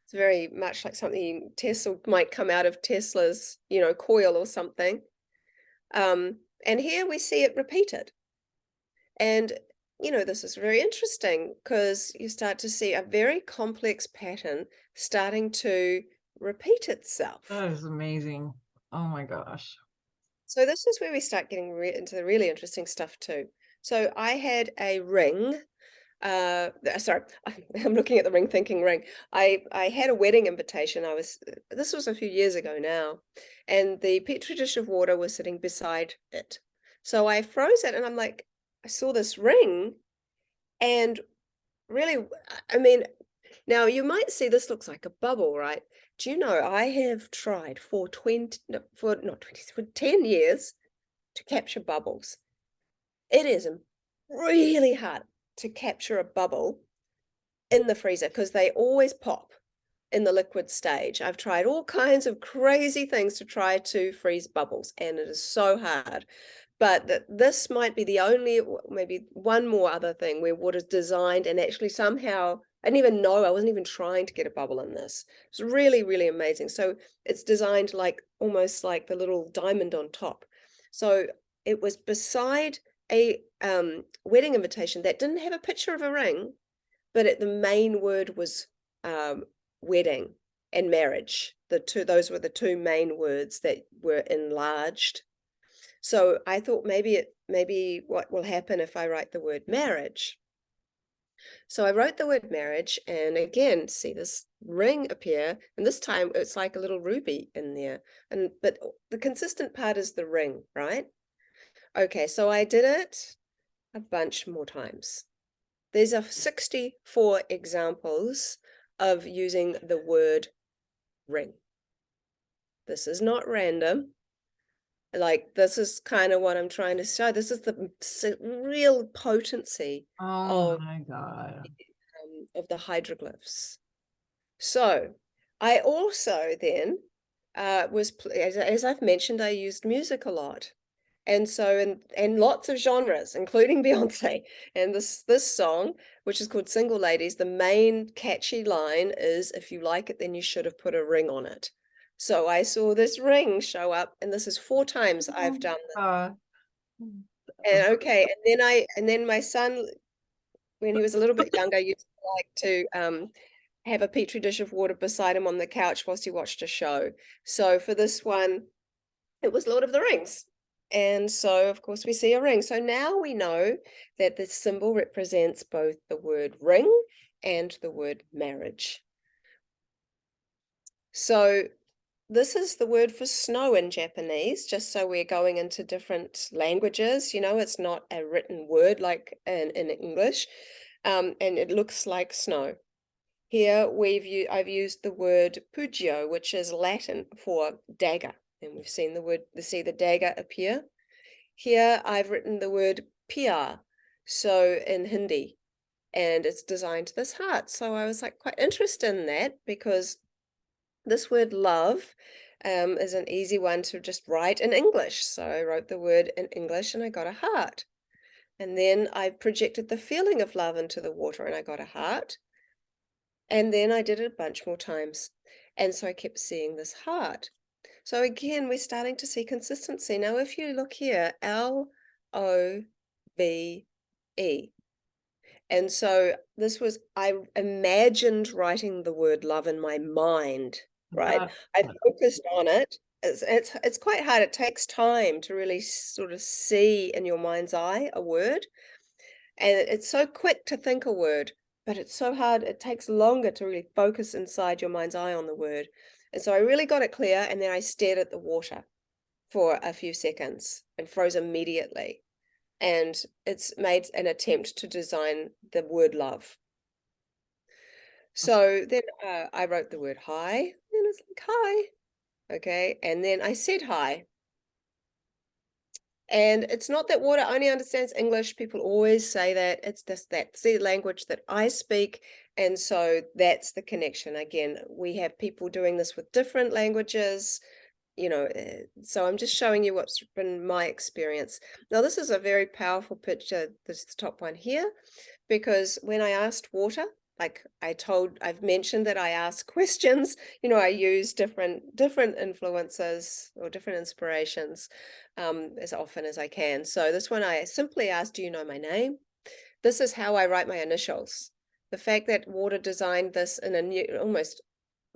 It's very much like something Tesla might come out of Tesla's, coil or something. And here we see it repeated. And, this is very interesting because you start to see a very complex pattern starting to repeat itself. That is amazing. Oh my gosh. So this is where we start getting into the really interesting stuff too. So I had a ring. Sorry, I'm looking at the ring, thinking ring. I had a wedding invitation. This was a few years ago now, and the petri dish of water was sitting beside it. So I froze it, and I'm like, I saw this ring, and really, I mean, now you might see this looks like a bubble, right? Do you know I have tried for 20, no, for not 20, for 10 years to capture bubbles. It is really hard to capture a bubble in the freezer because they always pop in the liquid stage. I've tried all kinds of crazy things to try to freeze bubbles, and it is so hard. But this might be the only, maybe one more other thing where water's designed and actually somehow, I didn't even know, I wasn't even trying to get a bubble in this. It's really, really amazing. So it's designed like almost like the little diamond on top. So it was beside a wedding invitation that didn't have a picture of a ring, but the main word was wedding and marriage. Those were the two main words that were enlarged. So I thought maybe what will happen if I write the word marriage. So I wrote the word marriage, and again, see this ring appear, and this time it's like a little ruby in there. But the consistent part is the ring, right? Okay, so I did it a bunch more times. There's 64 examples of using the word ring. This is not random. Like, this is kind of what I'm trying to show. This is the real potency Oh of my God. The hydroglyphs. So I also then as I've mentioned, I used music a lot. And so and lots of genres, including Beyonce. And this song, which is called Single Ladies, the main catchy line is, if you like it, then you should have put a ring on it. So I saw this ring show up, and this is 4 times I've done this. Uh, And then my son, when he was a little bit younger, used to like to have a petri dish of water beside him on the couch whilst he watched a show. So for this one, it was Lord of the Rings. And so, of course, we see a ring. So now we know that the symbol represents both the word ring and the word marriage. So this is the word for snow in Japanese, just so we're going into different languages. It's not a written word like in English, and it looks like snow. Here I've used the word pugio, which is Latin for dagger, and we've seen the dagger appear. Here I've written the word pia, so in Hindi, and it's designed this heart. So I was like quite interested in that because this word love is an easy one to just write in English. So I wrote the word in English and I got a heart. And then I projected the feeling of love into the water and I got a heart. And then I did it a bunch more times. And so I kept seeing this heart. So again, we're starting to see consistency. Now, if you look here, Love. And so I imagined writing the word love in my mind, right? I focused on it. It's quite hard. It takes time to really sort of see in your mind's eye a word. And it's so quick to think a word, but it's so hard. It takes longer to really focus inside your mind's eye on the word. And so I really got it clear. And then I stared at the water for a few seconds and froze immediately. And it's made an attempt to design the word love. So then I wrote the word hi, and it's like hi, okay, and then I said hi. And it's not that water only understands English. People always say that. It's that's the language that I speak, and so that's the connection. Again, we have people doing this with different languages, so I'm just showing you what's been my experience. Now, this is a very powerful picture, this top one here, because when I asked water, like I've mentioned that I ask questions, I use different influences or different inspirations as often as I can. So this one, I simply asked, do you know my name? This is how I write my initials. The fact that water designed this in a new, almost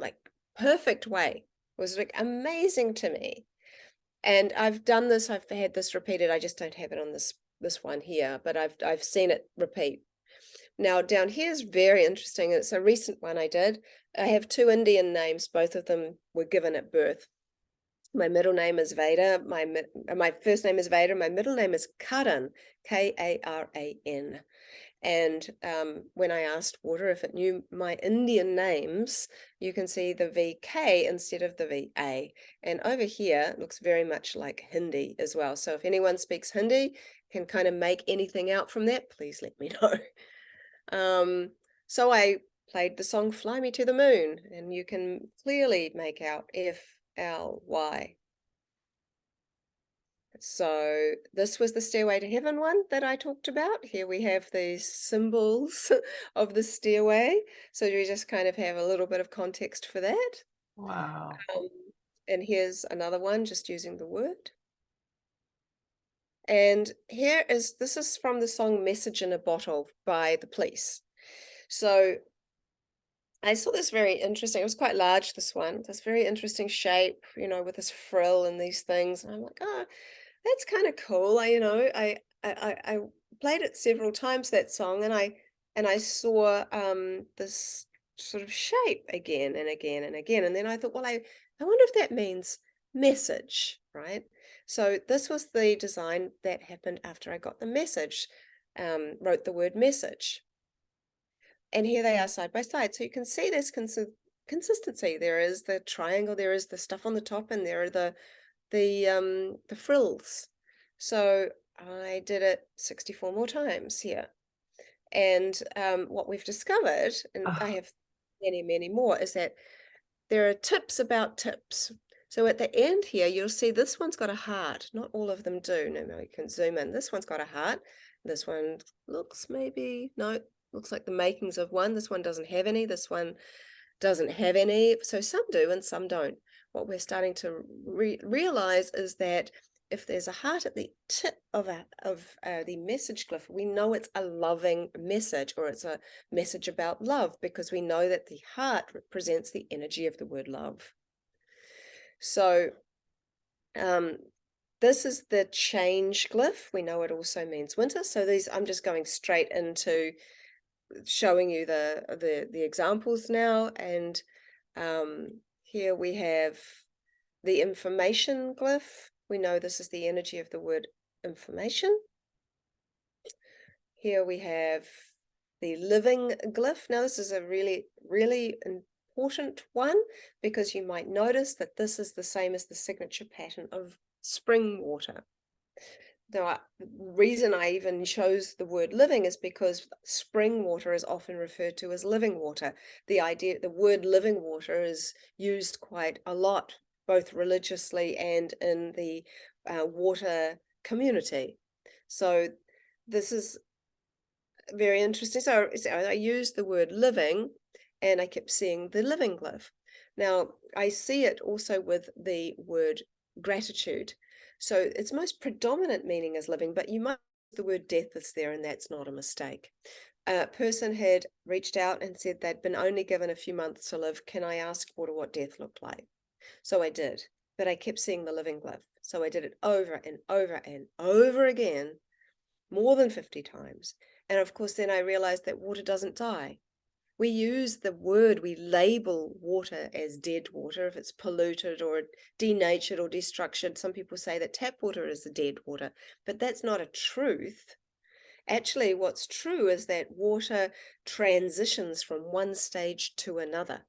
like perfect way was like amazing to me. And I've done this, I've had this repeated. I just don't have it on this one here, but I've seen it repeat. Now down here is very interesting. It's a recent one I did. I have two Indian names. Both of them were given at birth. My middle name is Veda. My first name is Veda. My middle name is Karan, Karan. And when I asked water if it knew my Indian names, you can see the VK instead of the VA. And over here, it looks very much like Hindi as well. So if anyone speaks Hindi, can kind of make anything out from that, please let me know. So I played the song Fly Me to the Moon, and you can clearly make out FLY. So this was the Stairway to Heaven one that I talked about. Here we have these symbols of the stairway. So we just kind of have a little bit of context for that. Wow. And here's another one just using the word. And this is from the song Message in a Bottle by The Police. So I saw this very interesting. It was quite large, this one. This very interesting shape, with this frill and these things. And I'm like, oh, that's kind of cool. I played it several times, that song, and I saw this sort of shape again and again and again. And then I thought, well, I wonder if that means message, right? So this was the design that happened after I got the message, wrote the word message. And here they are side by side. So you can see this consistency. There is the triangle, there is the stuff on the top, and there are the frills. So I did it 64 more times here. And what we've discovered, and I have many, many more, is that there are tips about tips. So at the end here, you'll see this one's got a heart. Not all of them do. No, you can zoom in. This one's got a heart. This one looks looks like the makings of one. This one doesn't have any. This one doesn't have any. So some do and some don't. What we're starting to realize is that if there's a heart at the tip of the message glyph, we know it's a loving message, or it's a message about love, because we know that the heart represents the energy of the word love. So this is the change glyph. We know it also means winter. So these, I'm just going straight into showing you the examples now. And here we have the information glyph. We know this is the energy of the word information. Here we have the living glyph. Now this is a really, really important one, because you might notice that this is the same as the signature pattern of spring water. The reason I even chose the word living is because spring water is often referred to as living water. The word living water is used quite a lot, both religiously and in the water community. So this is very interesting. So I used the word living, and I kept seeing the living glyph. Now I see it also with the word gratitude. So its most predominant meaning is living, but you might the word death is there, and that's not a mistake. A person had reached out and said they'd been only given a few months to live. Can I ask what death looked like? So I did, but I kept seeing the living glyph. So I did it over and over and over again, more than 50 times. And of course, then I realized that water doesn't die. We use the word, we label water as dead water if it's polluted or denatured or destructured. Some people say that tap water is the dead water, but that's not a truth. Actually, what's true is that water transitions from one stage to another.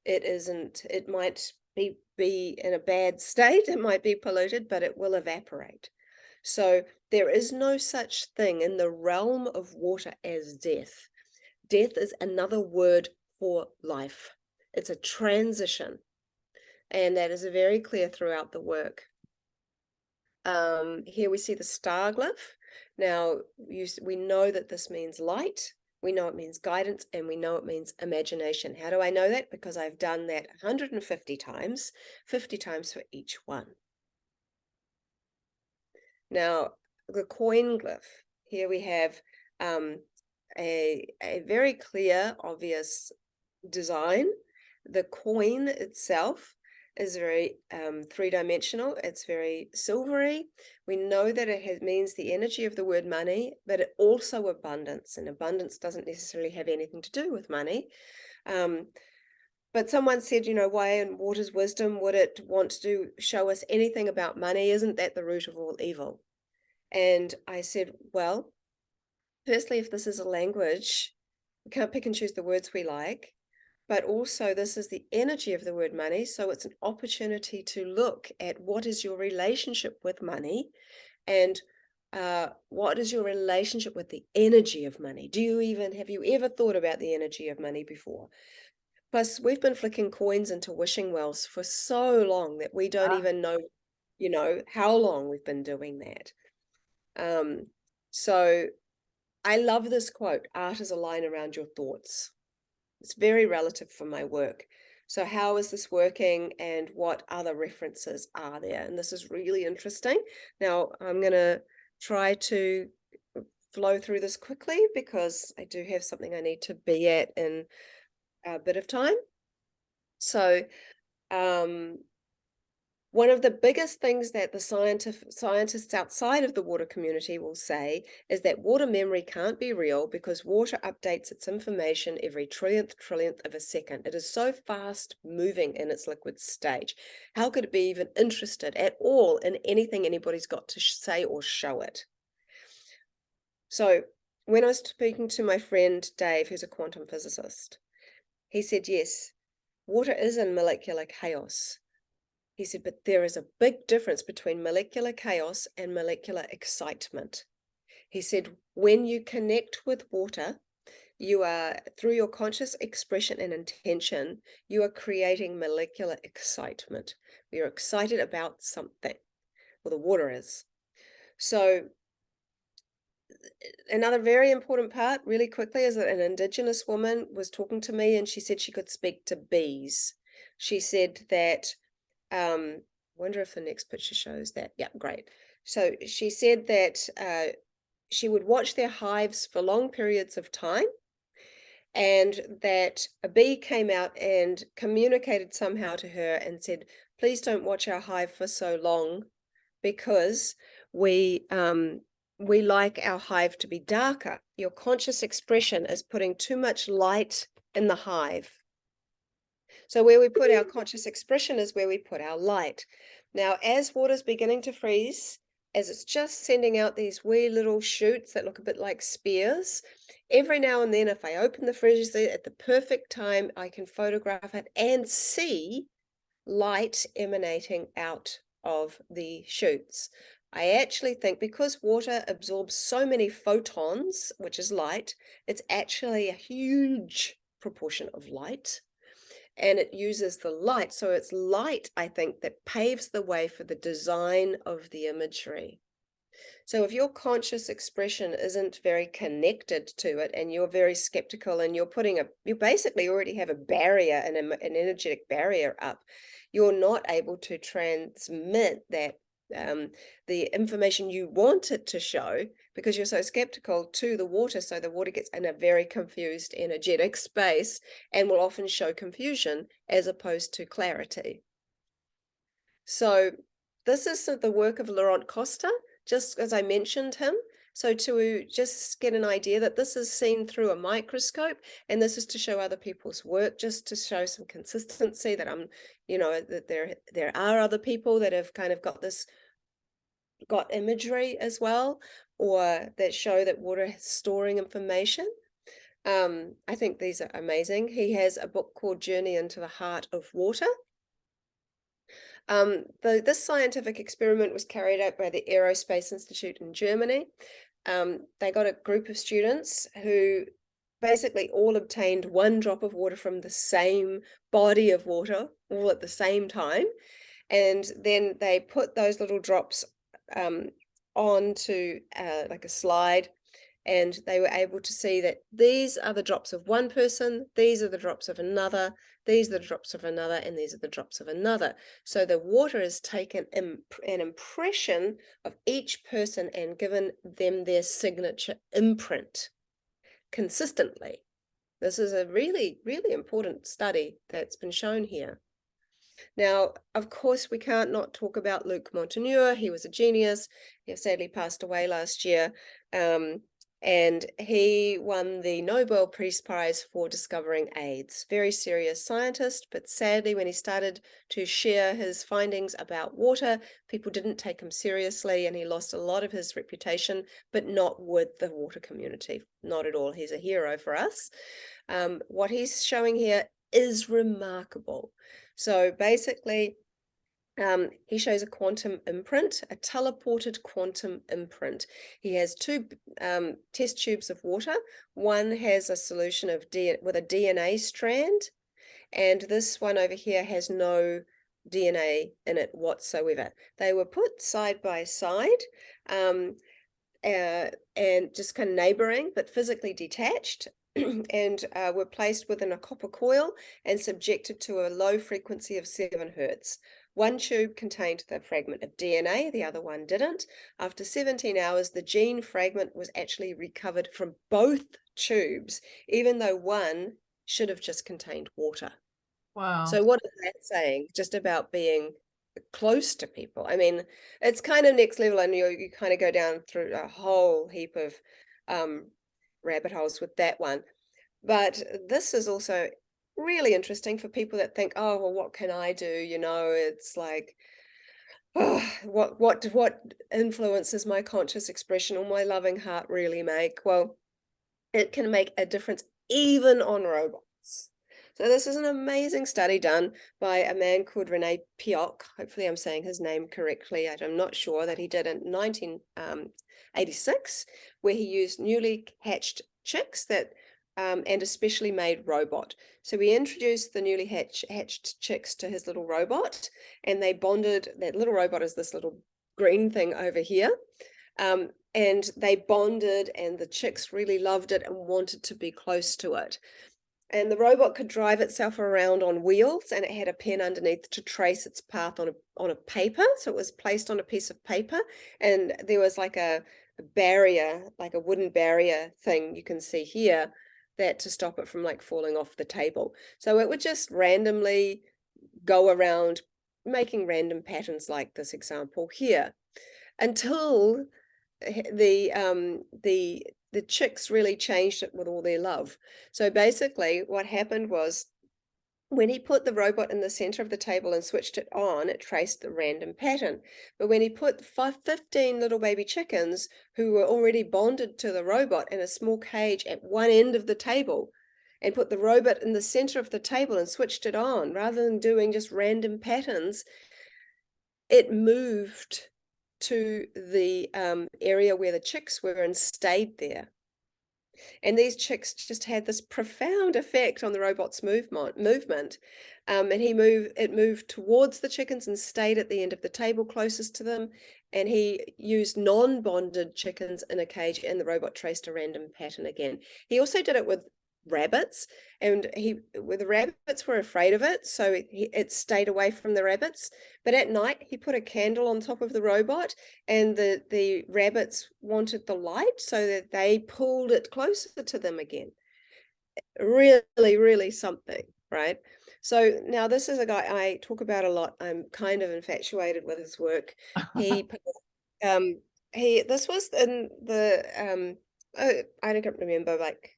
It might be in a bad state, it might be polluted, but it will evaporate. So there is no such thing in the realm of water as death. Death is another word for life. It's a transition, and that is very clear throughout the work. Here we see the star glyph. Now, we know that this means light, we know it means guidance, and we know it means imagination. How do I know that? Because I've done that 150 times, 50 times for each one. Now, the coin glyph. Here we have a very clear, obvious design. The coin itself is very three-dimensional. It's very silvery. We know that it means the energy of the word money, but it also abundance, and abundance doesn't necessarily have anything to do with money. But someone said, why in water's wisdom would it want to show us anything about money? Isn't that the root of all evil? And I said, well, firstly, if this is a language, we can't pick and choose the words we like, but also this is the energy of the word money. So it's an opportunity to look at what is your relationship with money, and what is your relationship with the energy of money? Have you ever thought about the energy of money before? Plus, we've been flicking coins into wishing wells for so long that we don't even know, how long we've been doing that. So I love this quote, art is a line around your thoughts. It's very relative for my work. So how is this working, and what other references are there? And this is really interesting. Now I'm going to try to flow through this quickly, because I do have something I need to be at in a bit of time. So one of the biggest things that the scientists outside of the water community will say is that water memory can't be real, because water updates its information every trillionth of a second. It is so fast moving in its liquid stage. How could it be even interested at all in anything anybody's got to say or show it? So when I was speaking to my friend Dave, who's a quantum physicist, he said, yes, water is in molecular chaos. He said, but there is a big difference between molecular chaos and molecular excitement. He said, when you connect with water, you are, through your conscious expression and intention, you are creating molecular excitement. You're excited about something. Well, the water is. So another very important part, really quickly, is that an Indigenous woman was talking to me, and she said she could speak to bees. She said that wonder if the next picture shows that. Yeah, great. So she said that she would watch their hives for long periods of time, and that a bee came out and communicated somehow to her and said, please don't watch our hive for so long, because we like our hive to be darker. Your conscious expression is putting too much light in the hive. So where we put our conscious expression is where we put our light. Now, as water's beginning to freeze, as it's just sending out these wee little shoots that look a bit like spears, every now and then, if I open the freezer at the perfect time, I can photograph it and see light emanating out of the shoots. I actually think because water absorbs so many photons, which is light, it's actually a huge proportion of light. And it uses the light. So it's light, I think, that paves the way for the design of the imagery. So if your conscious expression isn't very connected to it, and you're very skeptical, and you basically already have a barrier, an energetic barrier up, you're not able to transmit that the information you want it to show, because you're so skeptical, to the water. So the water gets in a very confused energetic space and will often show confusion as opposed to clarity. So this is the work of Laurent Costa, just as I mentioned him. So to just get an idea that this is seen through a microscope, and this is to show other people's work, just to show some consistency that that there are other people that have kind of got imagery as well, or that show that water is storing information. I think these are amazing. He has a book called Journey into the Heart of Water. This scientific experiment was carried out by the Aerospace Institute in Germany. They got a group of students who basically all obtained 1 drop of water from the same body of water all at the same time. And then they put those little drops onto like a slide, and they were able to see that these are the drops of one person, these are the drops of another, these are the drops of another, and these are the drops of another. So the water has taken an impression of each person and given them their signature imprint consistently. This is a really, really important study that's been shown here. Now, of course, we can't not talk about Luc Montagnier. He was a genius. He sadly passed away last year. And he won the Nobel Peace Prize for discovering AIDS. Very serious scientist, but sadly, when he started to share his findings about water, people didn't take him seriously, and he lost a lot of his reputation, but not with the water community. Not at all. He's a hero for us. What he's showing here is remarkable. So basically, he shows a quantum imprint, a teleported quantum imprint. He has 2 test tubes of water. One has a solution of with a DNA strand, and this one over here has no DNA in it whatsoever. They were put side by side, and just kind of neighboring, but physically detached. And were placed within a copper coil and subjected to a low frequency of 7 hertz. One tube contained the fragment of DNA, the other one didn't. After 17 hours, the gene fragment was actually recovered from both tubes, even though one should have just contained water. Wow. So what is that saying? Just about being close to people. I mean, it's kind of next level, and you kind of go down through a whole heap of rabbit holes with that one. But this is also really interesting for people that think, oh, well, what can I do? It's like, oh, what influences my conscious expression or my loving heart really make? Well, it can make a difference even on robots. So this is an amazing study done by a man called Rene Pioch. Hopefully I'm saying his name correctly. I'm not sure, that he did in 1986, where he used newly hatched chicks and a specially made robot. So we introduced the newly hatched chicks to his little robot, and they bonded. That little robot is this little green thing over here. And they bonded, and the chicks really loved it and wanted to be close to it. And the robot could drive itself around on wheels, and it had a pen underneath to trace its path on a paper. So it was placed on a piece of paper, and there was like a barrier, like a wooden barrier thing you can see here, that to stop it from like falling off the table. So it would just randomly go around making random patterns like this example here, until the chicks really changed it with all their love. So basically what happened was, when he put the robot in the center of the table and switched it on, it traced the random pattern. But when he put 15 little baby chickens who were already bonded to the robot in a small cage at one end of the table, and put the robot in the center of the table and switched it on, rather than doing just random patterns, it moved to the area where the chicks were and stayed there. And these chicks just had this profound effect on the robot's movement. And it moved towards the chickens and stayed at the end of the table closest to them. And he used non-bonded chickens in a cage, and the robot traced a random pattern again. He also did it with rabbits, and the rabbits were afraid of it, so it stayed away from the rabbits. But at night he put a candle on top of the robot, and the rabbits wanted the light, so that they pulled it closer to them again. Really, really something, right? So now this is a guy I talk about a lot. I'm kind of infatuated with his work. He this was in the I don't remember, like,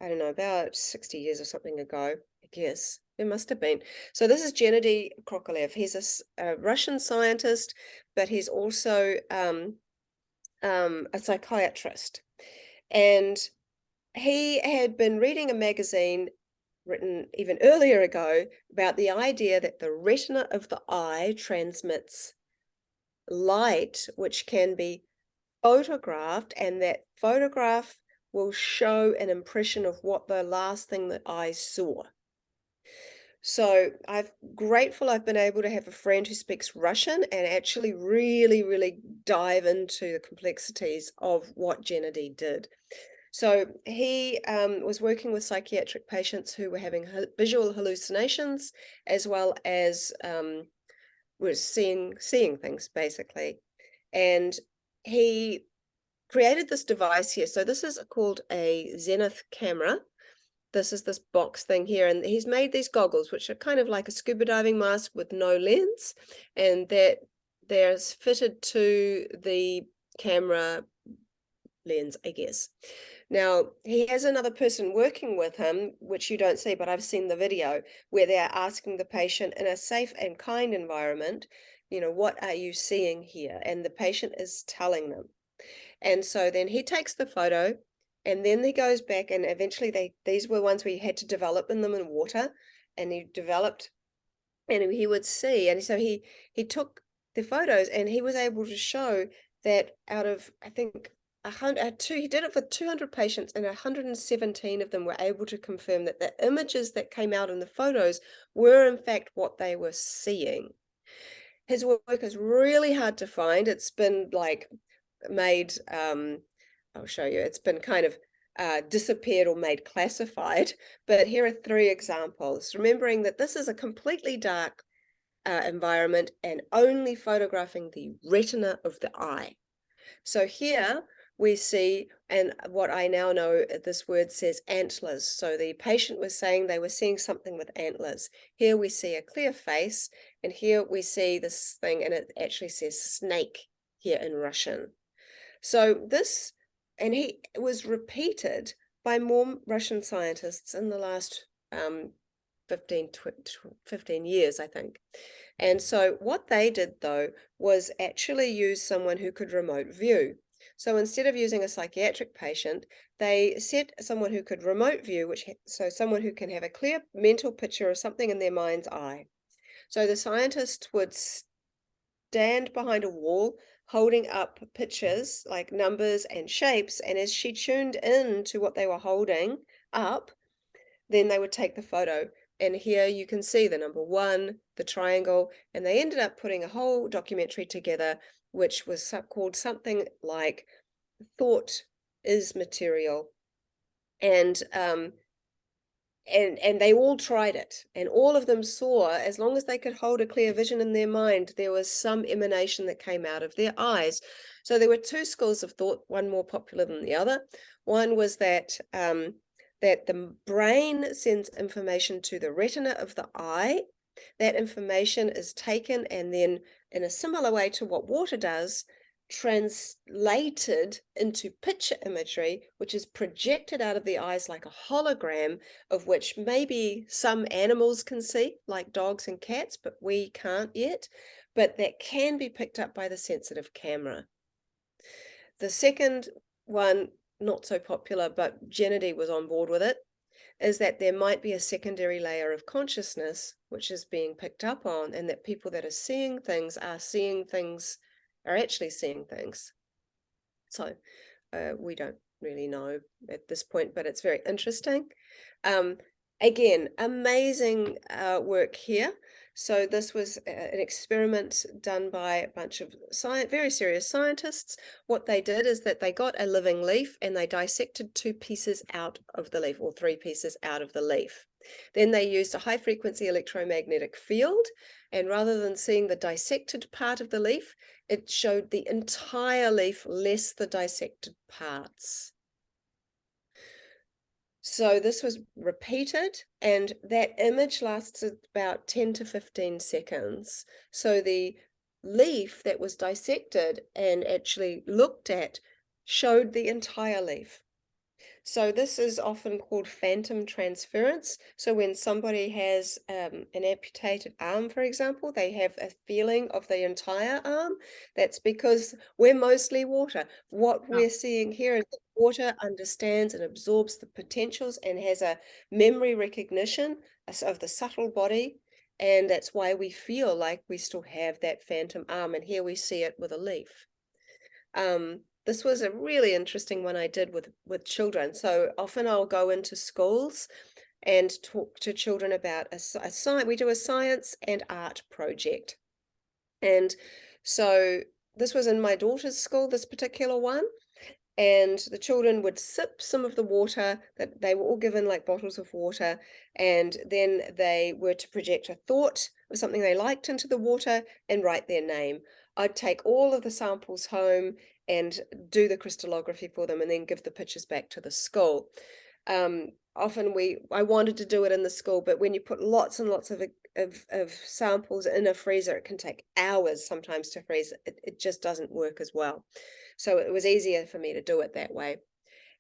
I don't know, about 60 years or something ago, I guess. It must have been. So this is Gennady Krokalev. He's a Russian scientist, but he's also a psychiatrist. And he had been reading a magazine written even earlier ago about the idea that the retina of the eye transmits light, which can be photographed, and that photograph will show an impression of what the last thing that I saw. So I'm grateful I've been able to have a friend who speaks Russian and actually really, really dive into the complexities of what Gennady did. So he was working with psychiatric patients who were having visual hallucinations, as well as were seeing things, basically. And he created this device here. So this is called a Zenith camera. This is this box thing here, and he's made these goggles, which are kind of like a scuba diving mask with no lens, and that there's fitted to the camera lens, I guess. Now, he has another person working with him, which you don't see, but I've seen the video, where they're asking the patient in a safe and kind environment, what are you seeing here? And the patient is telling them. And so then he takes the photo, and then he goes back, and eventually these were ones where you had to develop them in water, and he developed, and he would see. And so he took the photos, and he was able to show that out of, I think, he did it for 200 patients, and 117 of them were able to confirm that the images that came out in the photos were in fact what they were seeing. His work is really hard to find. It's been like made, I'll show you, it's been kind of disappeared or made classified, but here are 3 examples, remembering that this is a completely dark environment and only photographing the retina of the eye. So here we see, and what I now know, this word says antlers. So the patient was saying they were seeing something with antlers. Here we see a clear face, and here we see this thing, and it actually says snake here in Russian. So this, and it was repeated by more Russian scientists in the last 15 years, I think. And so what they did, though, was actually use someone who could remote view. So instead of using a psychiatric patient, they set someone who could remote view, so someone who can have a clear mental picture of something in their mind's eye. So the scientist would stand behind a wall, holding up pictures like numbers and shapes, and as she tuned in to what they were holding up, then they would take the photo. And here you can see the number 1, the triangle, and they ended up putting a whole documentary together, which was called something like Thought is Material. And and they all tried it, and all of them saw, as long as they could hold a clear vision in their mind, there was some emanation that came out of their eyes. So there were two schools of thought, one more popular than the other. One was that that the brain sends information to the retina of the eye. That information is taken and then, in a similar way to what water does, translated into picture imagery, which is projected out of the eyes like a hologram, of which maybe some animals can see, like dogs and cats, but we can't yet, but that can be picked up by the sensitive camera. The second one, not so popular, but Kennedy was on board with it, is that there might be a secondary layer of consciousness which is being picked up on, and that people that are seeing things are actually seeing things. So we don't really know at this point, but it's very interesting. Again, amazing work here. So this was an experiment done by a bunch of very serious scientists. What they did is that they got a living leaf and they dissected 2 pieces out of the leaf, or 3 pieces out of the leaf. Then they used a high-frequency electromagnetic field, and rather than seeing the dissected part of the leaf, it showed the entire leaf less the dissected parts. So this was repeated, and that image lasted about 10 to 15 seconds. So the leaf that was dissected and actually looked at showed the entire leaf. So this is often called phantom transference. So when somebody has an amputated arm, for example, they have a feeling of the entire arm. That's because we're mostly water. What we're seeing here is that water understands and absorbs the potentials and has a memory recognition of the subtle body. And that's why we feel like we still have that phantom arm. And here we see it with a leaf. This was a really interesting one I did with children. So often I'll go into schools and talk to children about a science. We do a science and art project. And so this was in my daughter's school, this particular one. And the children would sip some of the water, that they were all given like bottles of water, and then they were to project a thought of something they liked into the water and write their name. I'd take all of the samples home and do the crystallography for them and then give the pictures back to the school. Often I wanted to do it in the school, but when you put lots and lots of samples in a freezer, it can take hours sometimes to freeze. It just doesn't work as well. So it was easier for me to do it that way.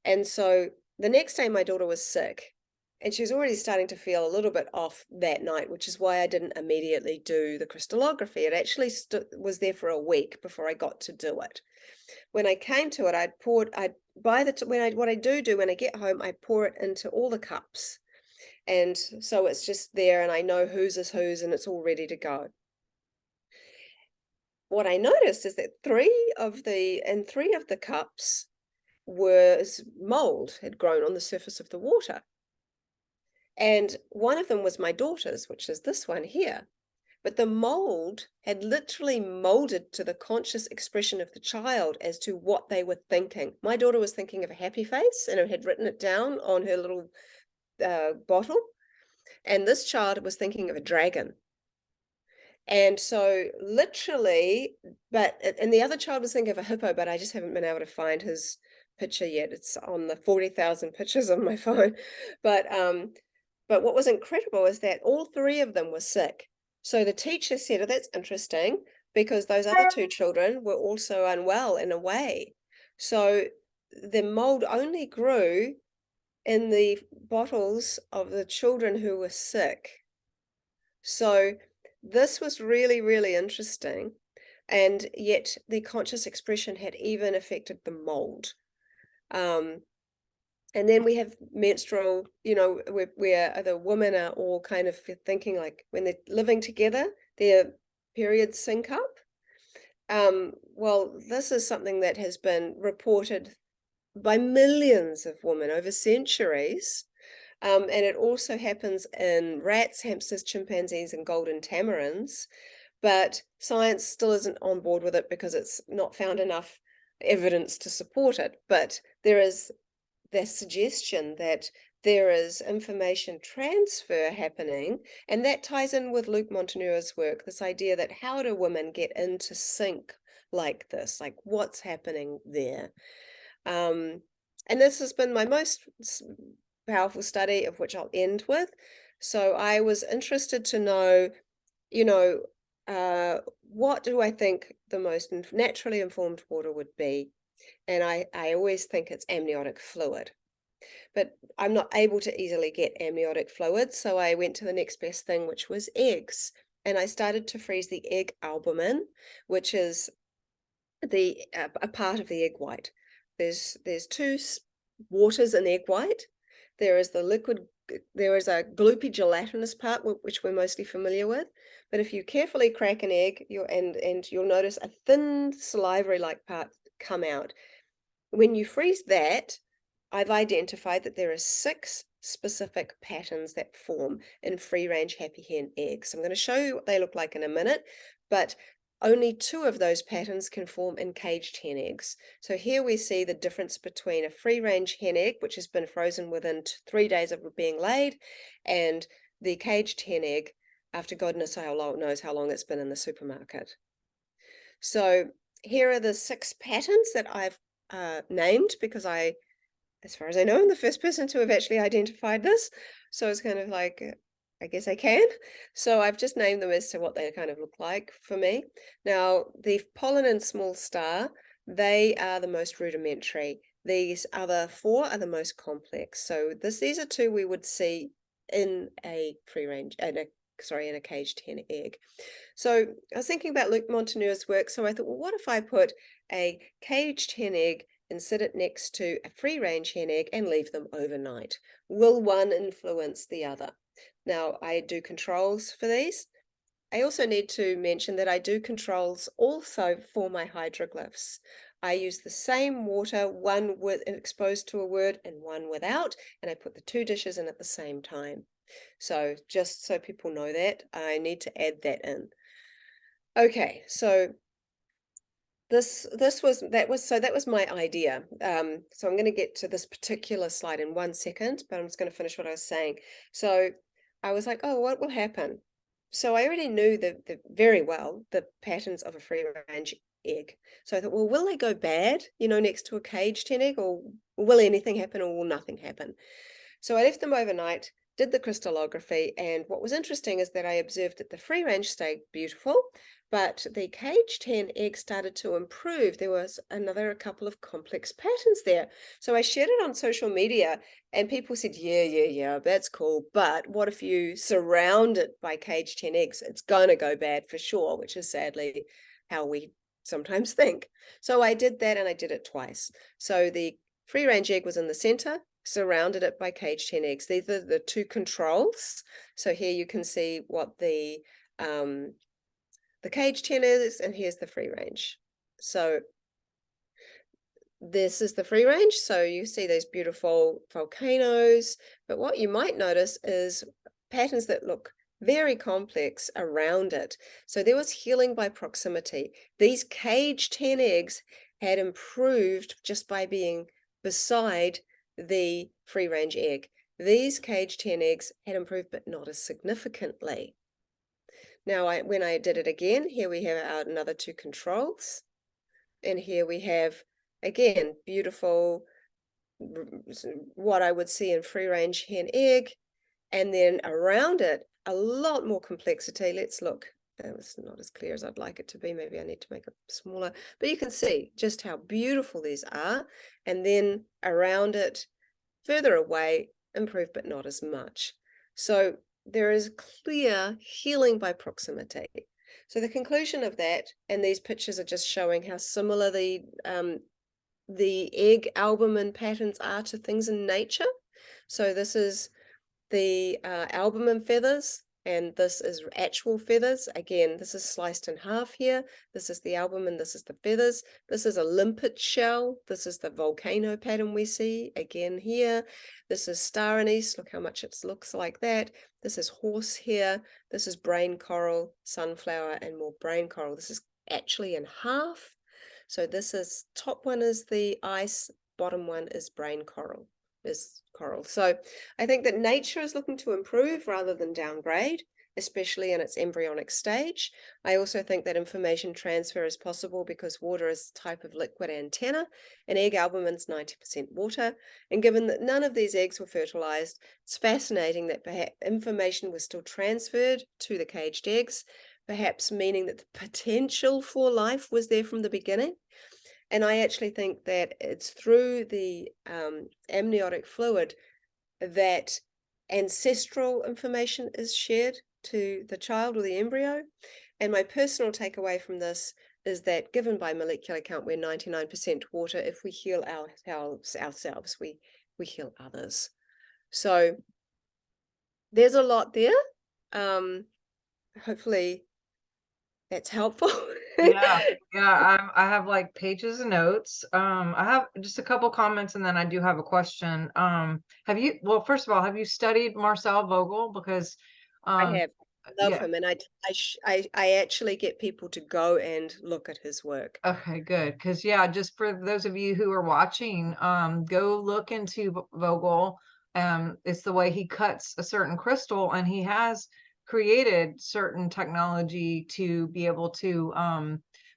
And so the next day my daughter was sick, and she was already starting to feel a little bit off that night, which is why I didn't immediately do the crystallography. It actually was there for a week before I got to do it. When I came to it, what I do when I get home, I pour it into all the cups. And so it's just there and I know whose is whose and it's all ready to go. What I noticed is that 3 of the cups was mold had grown on the surface of the water. And one of them was my daughter's, which is this one here. But the mold had literally molded to the conscious expression of the child as to what they were thinking. My daughter was thinking of a happy face and had written it down on her little bottle. And this child was thinking of a dragon. And so literally, and the other child was thinking of a hippo, but I just haven't been able to find his picture yet. It's on the 40,000 pictures on my phone. But what was incredible is that all 3 of them were sick. So the teacher said, "Oh, that's interesting, because those other 2 children were also unwell in a way." So the mold only grew in the bottles of the children who were sick. So this was really, really interesting. And yet the conscious expression had even affected the mold. And then we have menstrual, where the women are all kind of thinking like when they're living together, their periods sync up. Well, this is something that has been reported by millions of women over centuries. And it also happens in rats, hamsters, chimpanzees, and golden tamarins. But science still isn't on board with it because it's not found enough evidence to support it. But there is the suggestion that there is information transfer happening, and that ties in with Luc Montanure's work, this idea that how do women get into sync like this? Like what's happening there? Um, and this has been my most powerful study, of which I'll end with. So I was interested to know, you know, what do I think the most naturally informed water would be? And I always think it's amniotic fluid. But I'm not able to easily get amniotic fluid, so I went to the next best thing, which was eggs. And I started to freeze the egg albumin, which is the a part of the egg white. There's two waters in egg white. There is the liquid, there is a gloopy gelatinous part, which we're mostly familiar with. But if you carefully crack an egg, and you'll notice a thin salivary-like part come out. When you freeze that, I've identified that there are 6 specific patterns that form in free-range happy hen eggs. I'm going to show you what they look like in a minute, but only 2 of those patterns can form in caged hen eggs. So here we see the difference between a free-range hen egg, which has been frozen within 3 days of being laid, and the caged hen egg after God knows how long it's been in the supermarket. So here are the 6 patterns that I've named, because as far as I know, I'm the first person to have actually identified this. So it's kind of like, I guess I can. So I've just named them as to what they kind of look like for me. Now, the pollen and small star, they are the most rudimentary. These other 4 are the most complex. So these are 2 we would see in a free range, in a caged hen egg. So I was thinking about Luc Montanure's work. So I thought, well, what if I put a caged hen egg and sit it next to a free-range hen egg and leave them overnight? Will one influence the other? Now, I do controls for these. I also need to mention that I do controls also for my hydroglyphs. I use the same water, one with exposed to a word and one without, and I put the 2 dishes in at the same time. So just so people know that, I need to add that in. Okay, so that was my idea. So I'm going to get to this particular slide in 1 second, but I'm just going to finish what I was saying. So I was like, oh, what will happen? So I already knew very well the patterns of a free range egg. So I thought, well, will they go bad, next to a caged hen egg, or will anything happen, or will nothing happen? So I left them overnight, did the crystallography, and what was interesting is that I observed that the free range stayed beautiful, but the caged hen egg started to improve. There was a couple of complex patterns there. So I shared it on social media, and people said, yeah, that's cool. But what if you surround it by caged hen eggs? It's going to go bad for sure, which is sadly how we sometimes think. So I did that, and I did it twice. So the free range egg was in the center, surrounded it by caged hen eggs. These are the 2 controls. So here you can see what the caged hen is, and here's the free range. So this is the free range. So you see those beautiful volcanoes, but what you might notice is patterns that look very complex around it. So there was healing by proximity. These caged hen eggs had improved just by being beside the free range egg. These caged hen eggs had improved, but not as significantly. Now, when I did it again, here we have another 2 controls. And here we have, again, beautiful, what I would see in free range hen egg. And then around it, a lot more complexity. Let's look. It's not as clear as I'd like it to be. Maybe I need to make it smaller. But you can see just how beautiful these are. And then around it, further away, improved, but not as much. So there is clear healing by proximity. So the conclusion of that, and these pictures are just showing how similar the egg albumin patterns are to things in nature. So this is the albumin feathers, and this is actual feathers. Again, this is sliced in half here. This is the albumin, this is the feathers. This is a limpet shell. This is the volcano pattern we see again here. This is star anise. Look how much it looks like that. This is horsehair. This is brain coral, sunflower, and more brain coral. This is actually in half. So this is, top one is the ice, bottom one is brain coral. is coral. So I think that nature is looking to improve rather than downgrade, especially in its embryonic stage. I also think that information transfer is possible because water is a type of liquid antenna, and egg albumin's 90% water. And given that none of these eggs were fertilized, it's fascinating that perhaps information was still transferred to the caged eggs, perhaps meaning that the potential for life was there from the beginning. And I actually think that it's through the amniotic fluid that ancestral information is shared to the child or the embryo. And my personal takeaway from this is that given by molecular count, we're 99% water. If we heal ourselves, we heal others. So there's a lot there. Hopefully that's helpful. Yeah, yeah. I have like pages of notes. I have just a couple comments, and then I do have a question. Have you? Well, first of all, have you studied Marcel Vogel? Because, I um, have. I love yeah. him, and I actually get people to go and look at his work. Okay, good. Because yeah, just for those of you who are watching, go look into Vogel. It's the way he cuts a certain crystal, and he has created certain technology to be able to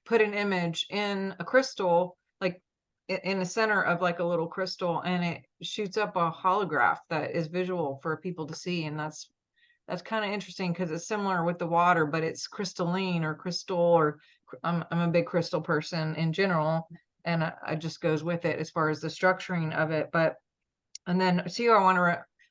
put an image in a crystal, like in the center of like a little crystal, and it shoots up a holograph that is visual for people to see, and that's kind of interesting because it's similar with the water, but it's crystalline or crystal, or I'm a big crystal person in general, and I just goes with it as far as the structuring of it. But and then too,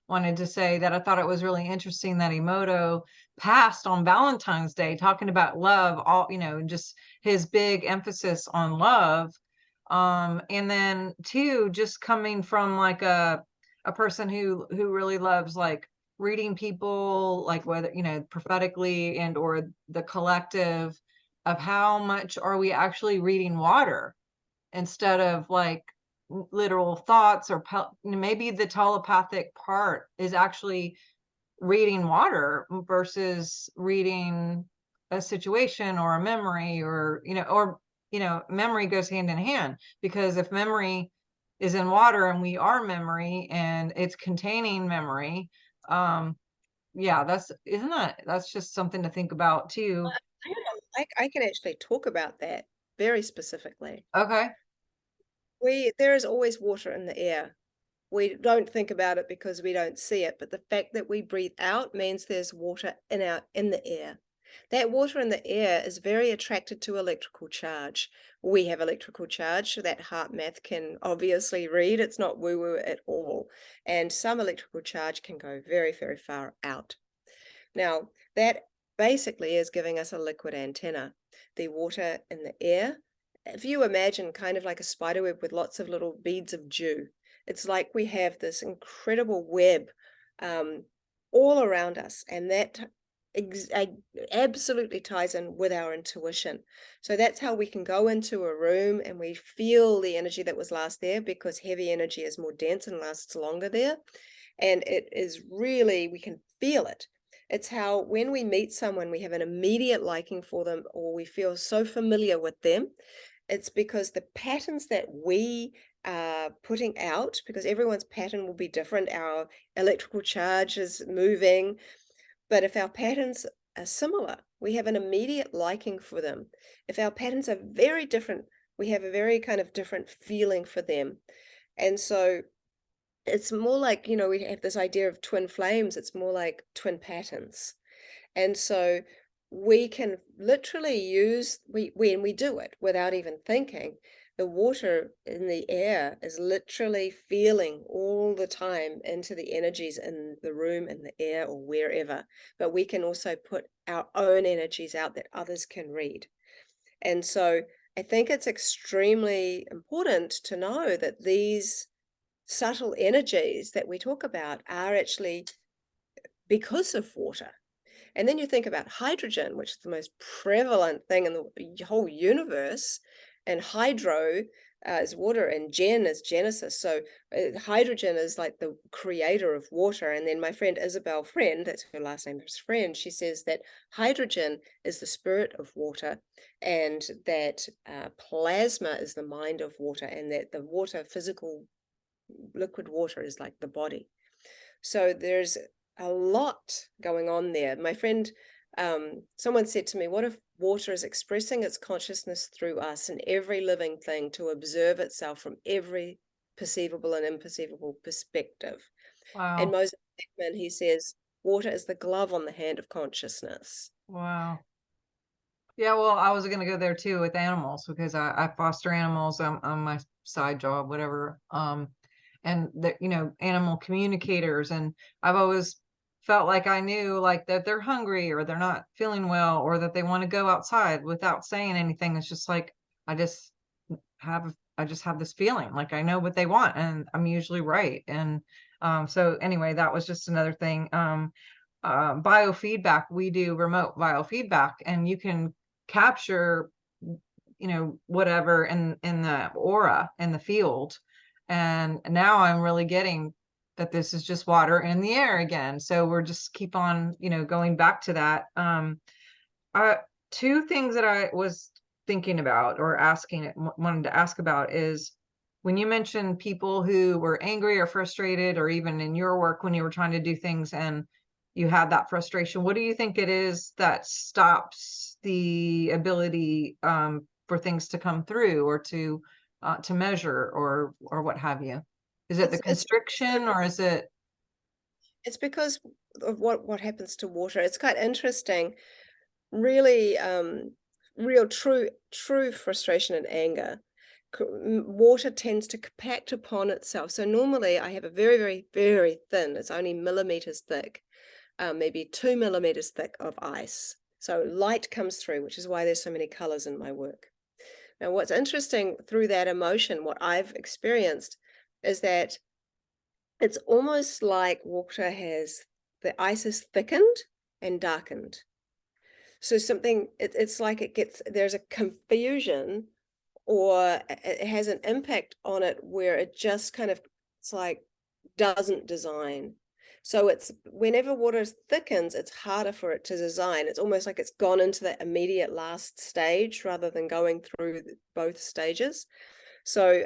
wanted to say that I thought it was really interesting that Emoto passed on Valentine's Day talking about love, all just his big emphasis on love. And then two, just coming from like a person who really loves like reading people, like whether prophetically and or the collective, of how much are we actually reading water instead of like literal thoughts, or maybe the telepathic part is actually reading water versus reading a situation or a memory, or memory goes hand in hand, because if memory is in water and we are memory and it's containing memory, yeah, that's just something to think about too. I can actually talk about that very specifically. Okay. There is always water in the air. We don't think about it because we don't see it, but the fact that we breathe out means there's water in the air. That water in the air is very attracted to electrical charge. We have electrical charge, so that heart math can obviously read. It's not woo-woo at all. And some electrical charge can go very, very far out. Now, that basically is giving us a liquid antenna. The water in the air, if you imagine kind of like a spider web with lots of little beads of dew, it's like we have this incredible web um, all around us, and that absolutely ties in with our intuition. So that's how we can go into a room and we feel the energy that was last there, because heavy energy is more dense and lasts longer there. And it is really, we can feel it. It's how when we meet someone, we have an immediate liking for them, or we feel so familiar with them. It's because the patterns that we are putting out, because everyone's pattern will be different. Our electrical charge is moving, but if our patterns are similar, we have an immediate liking for them. If our patterns are very different, we have a very kind of different feeling for them. And so it's more like, we have this idea of twin flames, it's more like twin patterns. And so we can literally use, when we do it without even thinking, the water in the air is literally feeling all the time into the energies in the room, in the air, or wherever. But we can also put our own energies out that others can read. And so I think it's extremely important to know that these subtle energies that we talk about are actually because of water. And then you think about hydrogen, which is the most prevalent thing in the whole universe, and hydro is water, and gen is Genesis. So hydrogen is like the creator of water. And then my friend Isabel Friend, that's her last name is Friend, she says that hydrogen is the spirit of water, and that plasma is the mind of water, and that the water physical liquid water is like the body. So there's a lot going on there. My friend, someone said to me, what if water is expressing its consciousness through us and every living thing to observe itself from every perceivable and imperceivable perspective? And Wow. Moses Beckman, he says, water is the glove on the hand of consciousness. Wow. Yeah, well, I was gonna go there too with animals because I foster animals on my side job, whatever. And the, animal communicators, and I've always felt like I knew like that they're hungry or they're not feeling well or that they want to go outside without saying anything. It's just like I just I just have this feeling like I know what they want and I'm usually right. And so anyway, that was just another thing. Biofeedback, we do remote biofeedback, and you can capture whatever in the aura in the field. And now I'm really getting that this is just water in the air again, so we're just keep on going back to that. uh Two things that I was thinking about or wanted to ask about is when you mentioned people who were angry or frustrated, or even in your work when you were trying to do things and you had that frustration, what do you think it is that stops the ability for things to come through or to measure or what have you? Is it the It's constriction, or is it? it's because of what happens to water. It's quite interesting. Really, real true frustration and anger. Water tends to compact upon itself. So normally I have a very, very, very thin, it's only millimeters thick, maybe 2 millimeters thick of ice. So light comes through, which is why there's so many colors in my work. Now, what's interesting through that emotion, what I've experienced is that it's almost like water has, the ice is thickened and darkened. So it's like there's a confusion, or it has an impact on it where it just kind of, it's like, doesn't design. So it's whenever water thickens, it's harder for it to design. It's almost like it's gone into that immediate last stage rather than going through both stages. So,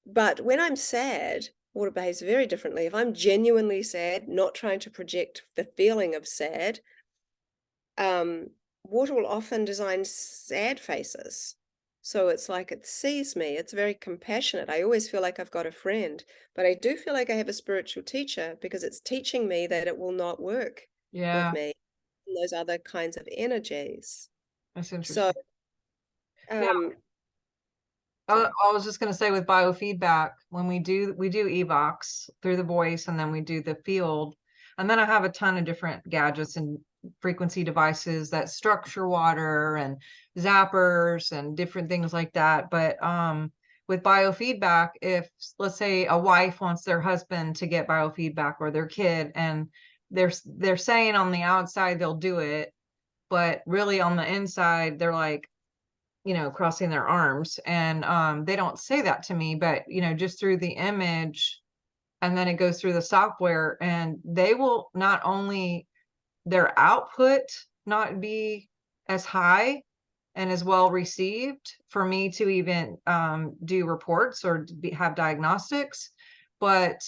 but when I'm sad, water behaves very differently. If I'm genuinely sad, not trying to project the feeling of sad, um, water will often design sad faces. So it's like it sees me. It's very compassionate. I always feel like I've got a friend, but I do feel like I have a spiritual teacher because it's teaching me that it will not work with Yeah, me in those other kinds of energies. that's So, interesting. Yeah. um, I, sorry. I was just going to say with biofeedback, when we do evox through the voice, and then we do the field, and then I have a ton of different gadgets and frequency devices that structure water and zappers and different things like that. But with biofeedback, if let's say a wife wants their husband to get biofeedback or their kid, and they're saying on the outside they'll do it, but really on the inside they're like crossing their arms. And they don't say that to me, but just through the image, and then it goes through the software, and they will not only their output not be as high and as well received for me to even do reports or have diagnostics, but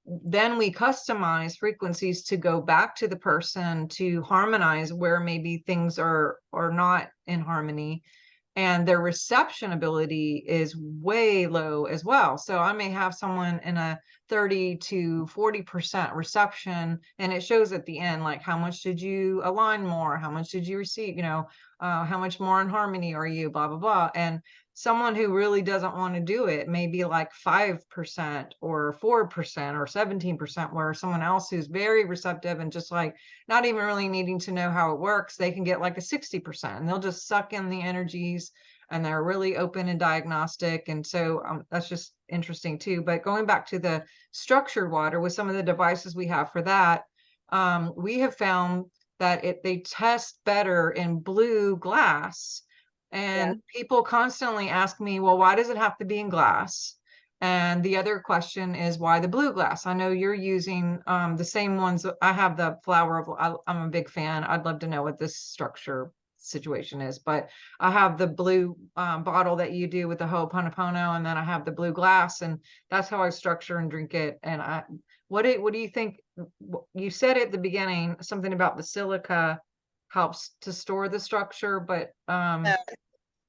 then we customize frequencies to go back to the person to harmonize where maybe things are not in harmony, and their reception ability is way low as well. So I may have someone in a 30 to 40% reception, and it shows at the end, like, how much did you align more? How much did you receive? How much more in harmony are you? Blah, blah, blah. And someone who really doesn't want to do it may be like 5% or 4% or 17%, where someone else who's very receptive and just like not even really needing to know how it works, they can get like a 60%, and they'll just suck in the energies, and they're really open and diagnostic. And so that's just interesting too. But going back to the structured water, with some of the devices we have for that, we have found that they test better in blue glass. Yeah. And people constantly ask me, well, why does it have to be in glass? And the other question is, why the blue glass? I know you're using the same ones. I have the flower of, I'm a big fan. I'd love to know what this structure situation is. But I have the blue bottle that you do with the Ho'oponopono, and then I have the blue glass, and that's how I structure and drink it. And what do you think? You said at the beginning something about the silica helps to store the structure, but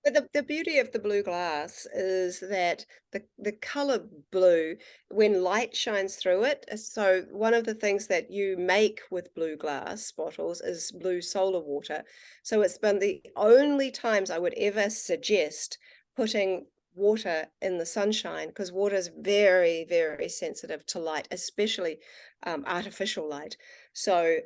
But the beauty of the blue glass is that the color blue, when light shines through it, so one of the things that you make with blue glass bottles is blue solar water. So it's been the only times I would ever suggest putting water in the sunshine, because water is very, very sensitive to light, especially artificial light. So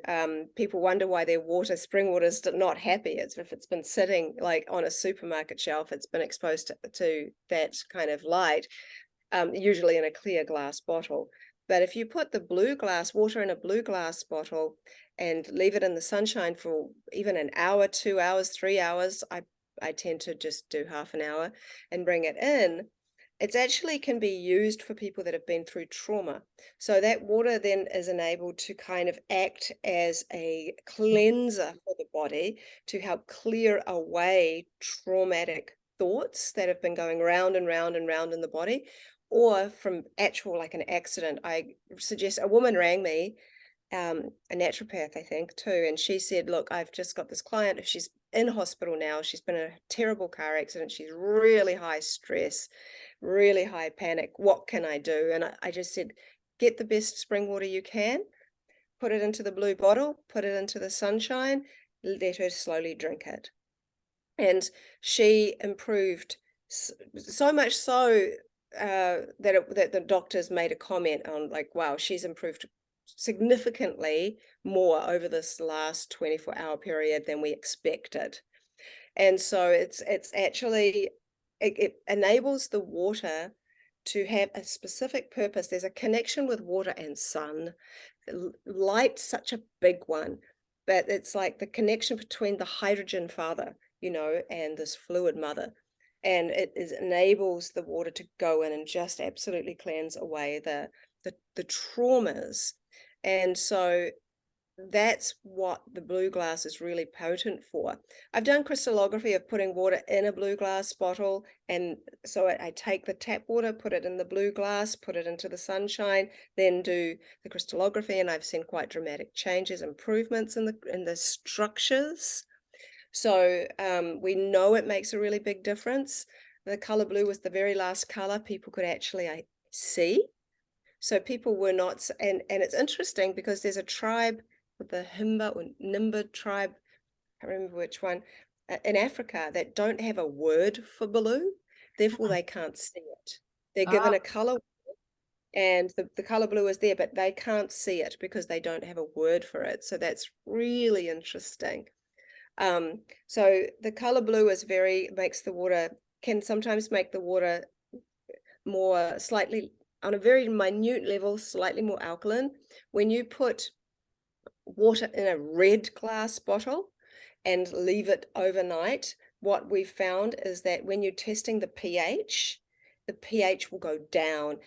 people wonder why their spring water is not happy. It's if it's been sitting like on a supermarket shelf, it's been exposed to that kind of light, usually in a clear glass bottle. But if you put the blue glass water in a blue glass bottle and leave it in the sunshine for even an hour, 2 hours, 3 hours, I tend to just do half an hour and bring it in. It's actually can be used for people that have been through trauma. So that water then is enabled to kind of act as a cleanser for the body to help clear away traumatic thoughts that have been going round and round and round in the body, or from actual like an accident. I suggest a woman rang me, a naturopath, I think, too, and she said, look, I've just got this client. She's in hospital now. She's been in a terrible car accident. She's really high stress, really high panic. What can I do? And I just said, get the best spring water you can, put it into the blue bottle, put it into the sunshine, let her slowly drink it. And she improved so much so that the doctors made a comment on like, wow, she's improved significantly more over this last 24-hour period than we expected. And so it's actually, it enables the water to have a specific purpose. There's a connection with water and sun. Light's such a big one, but it's like the connection between the hydrogen father, and this fluid mother. And it enables the water to go in and just absolutely cleanse away the traumas. And so that's what the blue glass is really potent for. I've done crystallography of putting water in a blue glass bottle. And so I take the tap water, put it in the blue glass, put it into the sunshine, then do the crystallography. And I've seen quite dramatic changes, improvements in the structures. So we know it makes a really big difference. The color blue was the very last color people could actually see. So people were not, and it's interesting because there's a tribe, the Himba or Nimba tribe, I can't remember which one, in Africa that don't have a word for blue, therefore they can't see it. They're given a color and the color blue is there, but they can't see it because they don't have a word for it. So that's really interesting. So the color blue is makes the water, can sometimes make the water more slightly, on a very minute level, slightly more alkaline. When you put water in a red glass bottle and leave it overnight, what we found is that when you're testing the pH will go down.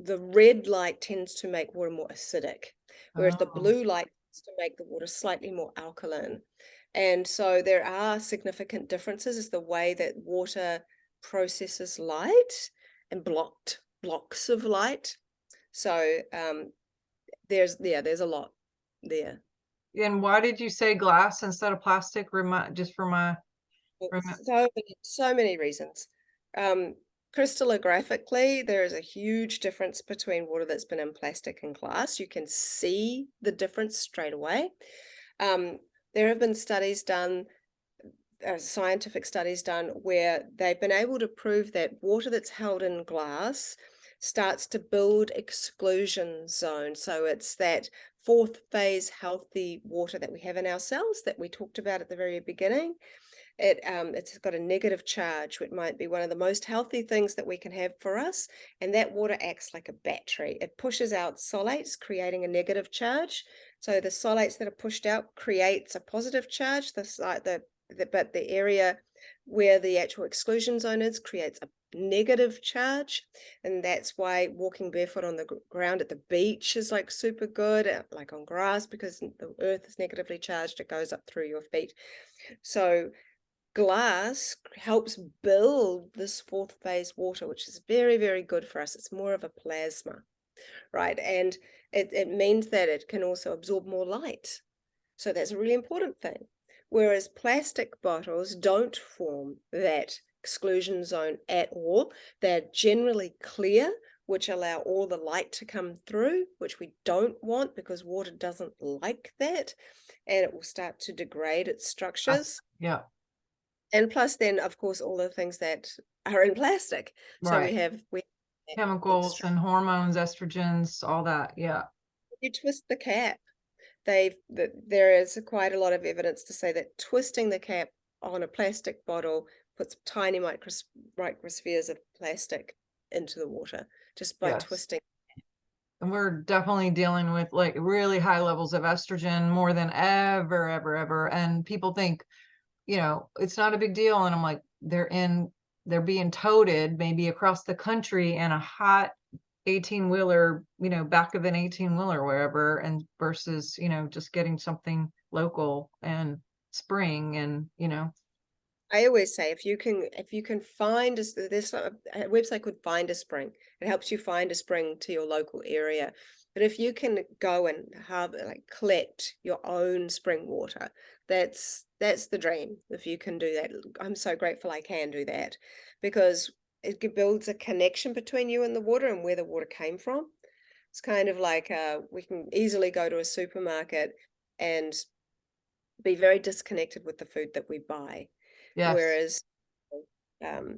The red light tends to make water more acidic, whereas the blue light tends to make the water slightly more alkaline. And so there are significant differences as the way that water processes light and blocks of light. So there's a lot there. And why did you say glass instead of plastic? Just for my So many reasons. Crystallographically, there is a huge difference between water that's been in plastic and glass. You can see the difference straight away. There have been studies done, scientific studies done, where they've been able to prove that water that's held in glass starts to build exclusion zones. So it's that fourth phase healthy water that we have in our cells that we talked about at the very beginning. It's got a negative charge, which might be one of the most healthy things that we can have for us. And that water acts like a battery. It pushes out solates, creating a negative charge. So the solates that are pushed out creates a positive charge. But the area where the actual exclusion zone is creates a negative charge, and that's why walking barefoot on the ground at the beach is like super good, like on grass, because the earth is negatively charged, it goes up through your feet. So glass helps build this fourth phase water, which is very, very good for us. It's more of a plasma, right? And it means that it can also absorb more light. So that's a really important thing. Whereas plastic bottles don't form that exclusion zone at all. They're generally clear, which allow all the light to come through, which we don't want because water doesn't like that, and it will start to degrade its structures. Yeah. And plus then, of course, all the things that are in plastic. So Right. we have Chemicals extra. and hormones, estrogens, all that. Yeah. You twist the cap. There is quite a lot of evidence to say that twisting the cap on a plastic bottle puts tiny microspheres of plastic into the water just by Yes. twisting. And we're definitely dealing with like really high levels of estrogen more than ever, ever, ever. And people think, it's not a big deal. And I'm like, they're being toted maybe across the country in a hot 18-wheeler, back of an 18-wheeler, wherever, and versus, just getting something local and spring and, I always say if you can find there's a website called Find a Spring. It helps you find a spring to your local area. But if you can go and have like collect your own spring water, that's the dream. If you can do that, I'm so grateful I can do that, because it builds a connection between you and the water and where the water came from. It's kind of like we can easily go to a supermarket and be very disconnected with the food that we buy. yes. Whereas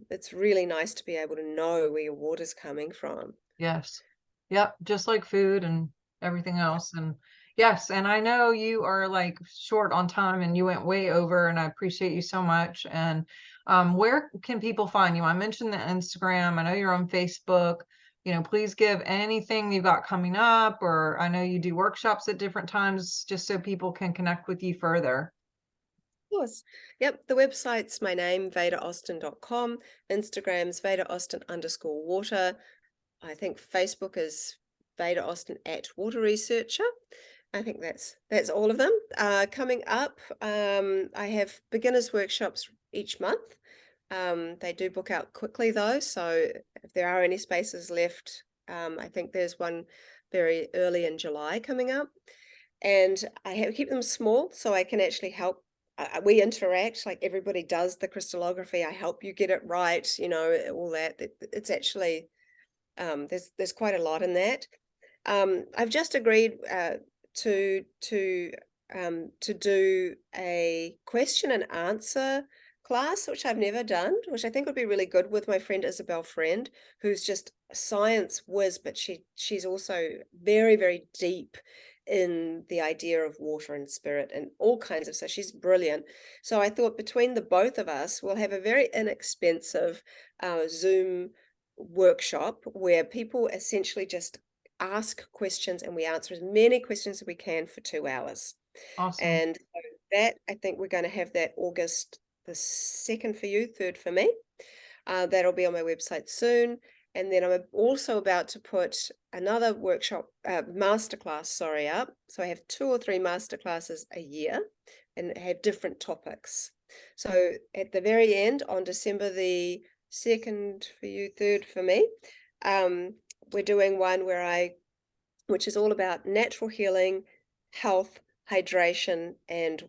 it's really nice to be able to know where your water's coming from. Yes. Yep. Just like food and everything else. And yes, and I know you are like short on time and you went way over, and I appreciate you so much. And where can people find you? I mentioned the Instagram. I know you're on Facebook. Please give anything you've got coming up, or I know you do workshops at different times just so people can connect with you further. Of course. Yep, the website's my name, vedaAustin.com. Instagram's Veda_Austin_water. I think Facebook is Veda Austin at Water Researcher. I think that's all of them. Coming up, I have beginners workshops each month. They do book out quickly though, so if there are any spaces left, I think there's one very early in July coming up. And I keep them small so I can actually help. We interact, like everybody does the crystallography. I help you get it right, all that. It's actually there's quite a lot in that. I've just agreed to do a question and answer class, which I've never done, which I think would be really good with my friend Isabel Friend, who's just a science whiz, but she's also very, very deep in the idea of water and spirit and all kinds of, so she's brilliant. So I thought between the both of us, we'll have a very inexpensive Zoom workshop where people essentially just ask questions and we answer as many questions as we can for 2 hours. Awesome. And so that, I think we're going to have that August the 2nd for you, 3rd for me. That'll be on my website soon. And then I'm also about to put another workshop, masterclass, sorry, up. So I have 2 or 3 masterclasses a year and have different topics. So at the very end, on December the 2nd for you, 3rd for me, we're doing one which is all about natural healing, health, hydration, and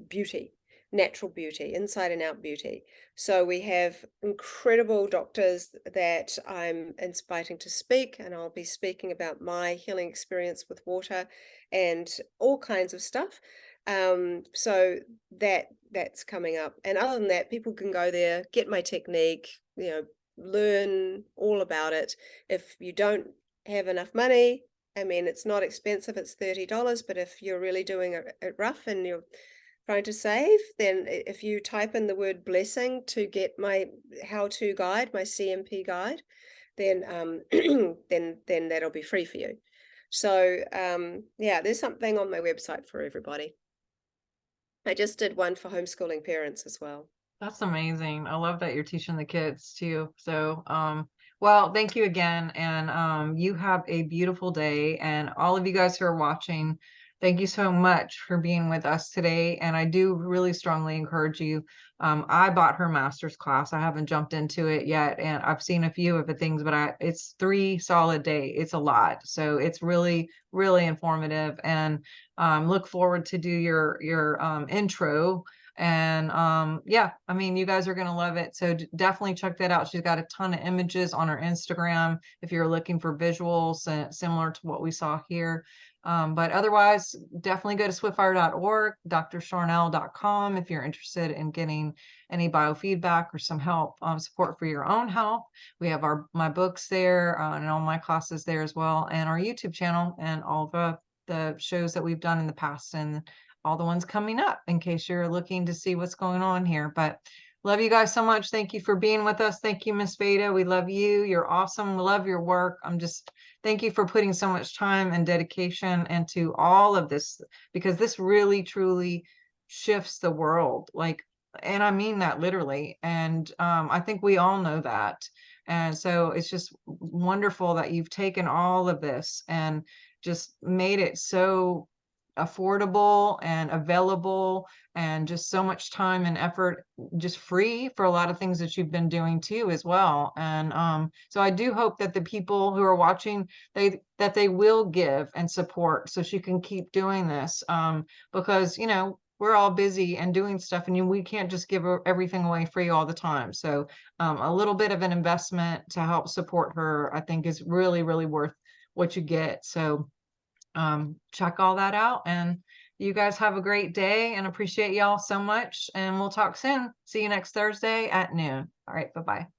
beauty, natural beauty, inside and out beauty. So we have incredible doctors that I'm inviting to speak, and I'll be speaking about my healing experience with water and all kinds of stuff. So that's coming up. And other than that, people can go there, get my technique, learn all about it. If you don't have enough money, I mean, it's not expensive, it's $30, but if you're really doing it rough and you're trying to save, then if you type in the word blessing to get my how-to guide, my CMP guide, then then that'll be free for you. So yeah, there's something on my website for everybody. I just did one for homeschooling parents as well. That's amazing. I love that you're teaching the kids too. So, well, thank you again. And you have a beautiful day. And all of you guys who are watching, thank you so much for being with us today. And I do really strongly encourage you. I bought her master's class. I haven't jumped into it yet, and I've seen a few of the things, but it's 3 solid days. It's a lot. So it's really, really informative. And look forward to do your intro. And yeah, I mean, you guys are going to love it. So definitely check that out. She's got a ton of images on her Instagram if you're looking for visuals similar to what we saw here. But otherwise, definitely go to swiftfire.org, drsharnael.com if you're interested in getting any biofeedback or some help, support for your own health. We have my books there, and all my classes there as well, and our YouTube channel and all the shows that we've done in the past, and all the ones coming up in case you're looking to see what's going on here. But love you guys so much. Thank you for being with us. Thank you, Miss Veda. We love you. You're awesome. We love your work. Thank you for putting so much time and dedication into all of this, because this really, truly shifts the world. Like, and I mean that literally. And I think we all know that. And so it's just wonderful that you've taken all of this and just made it so affordable and available, and just so much time and effort just free for a lot of things that you've been doing too as well. And so I do hope that the people who are watching, they will give and support so she can keep doing this, because we're all busy and doing stuff, and we can't just give everything away free all the time. So a little bit of an investment to help support her, I think, is really, really worth what you get. So check all that out, and you guys have a great day, and appreciate y'all so much, and we'll talk soon. See you next Thursday at noon. All right, bye-bye.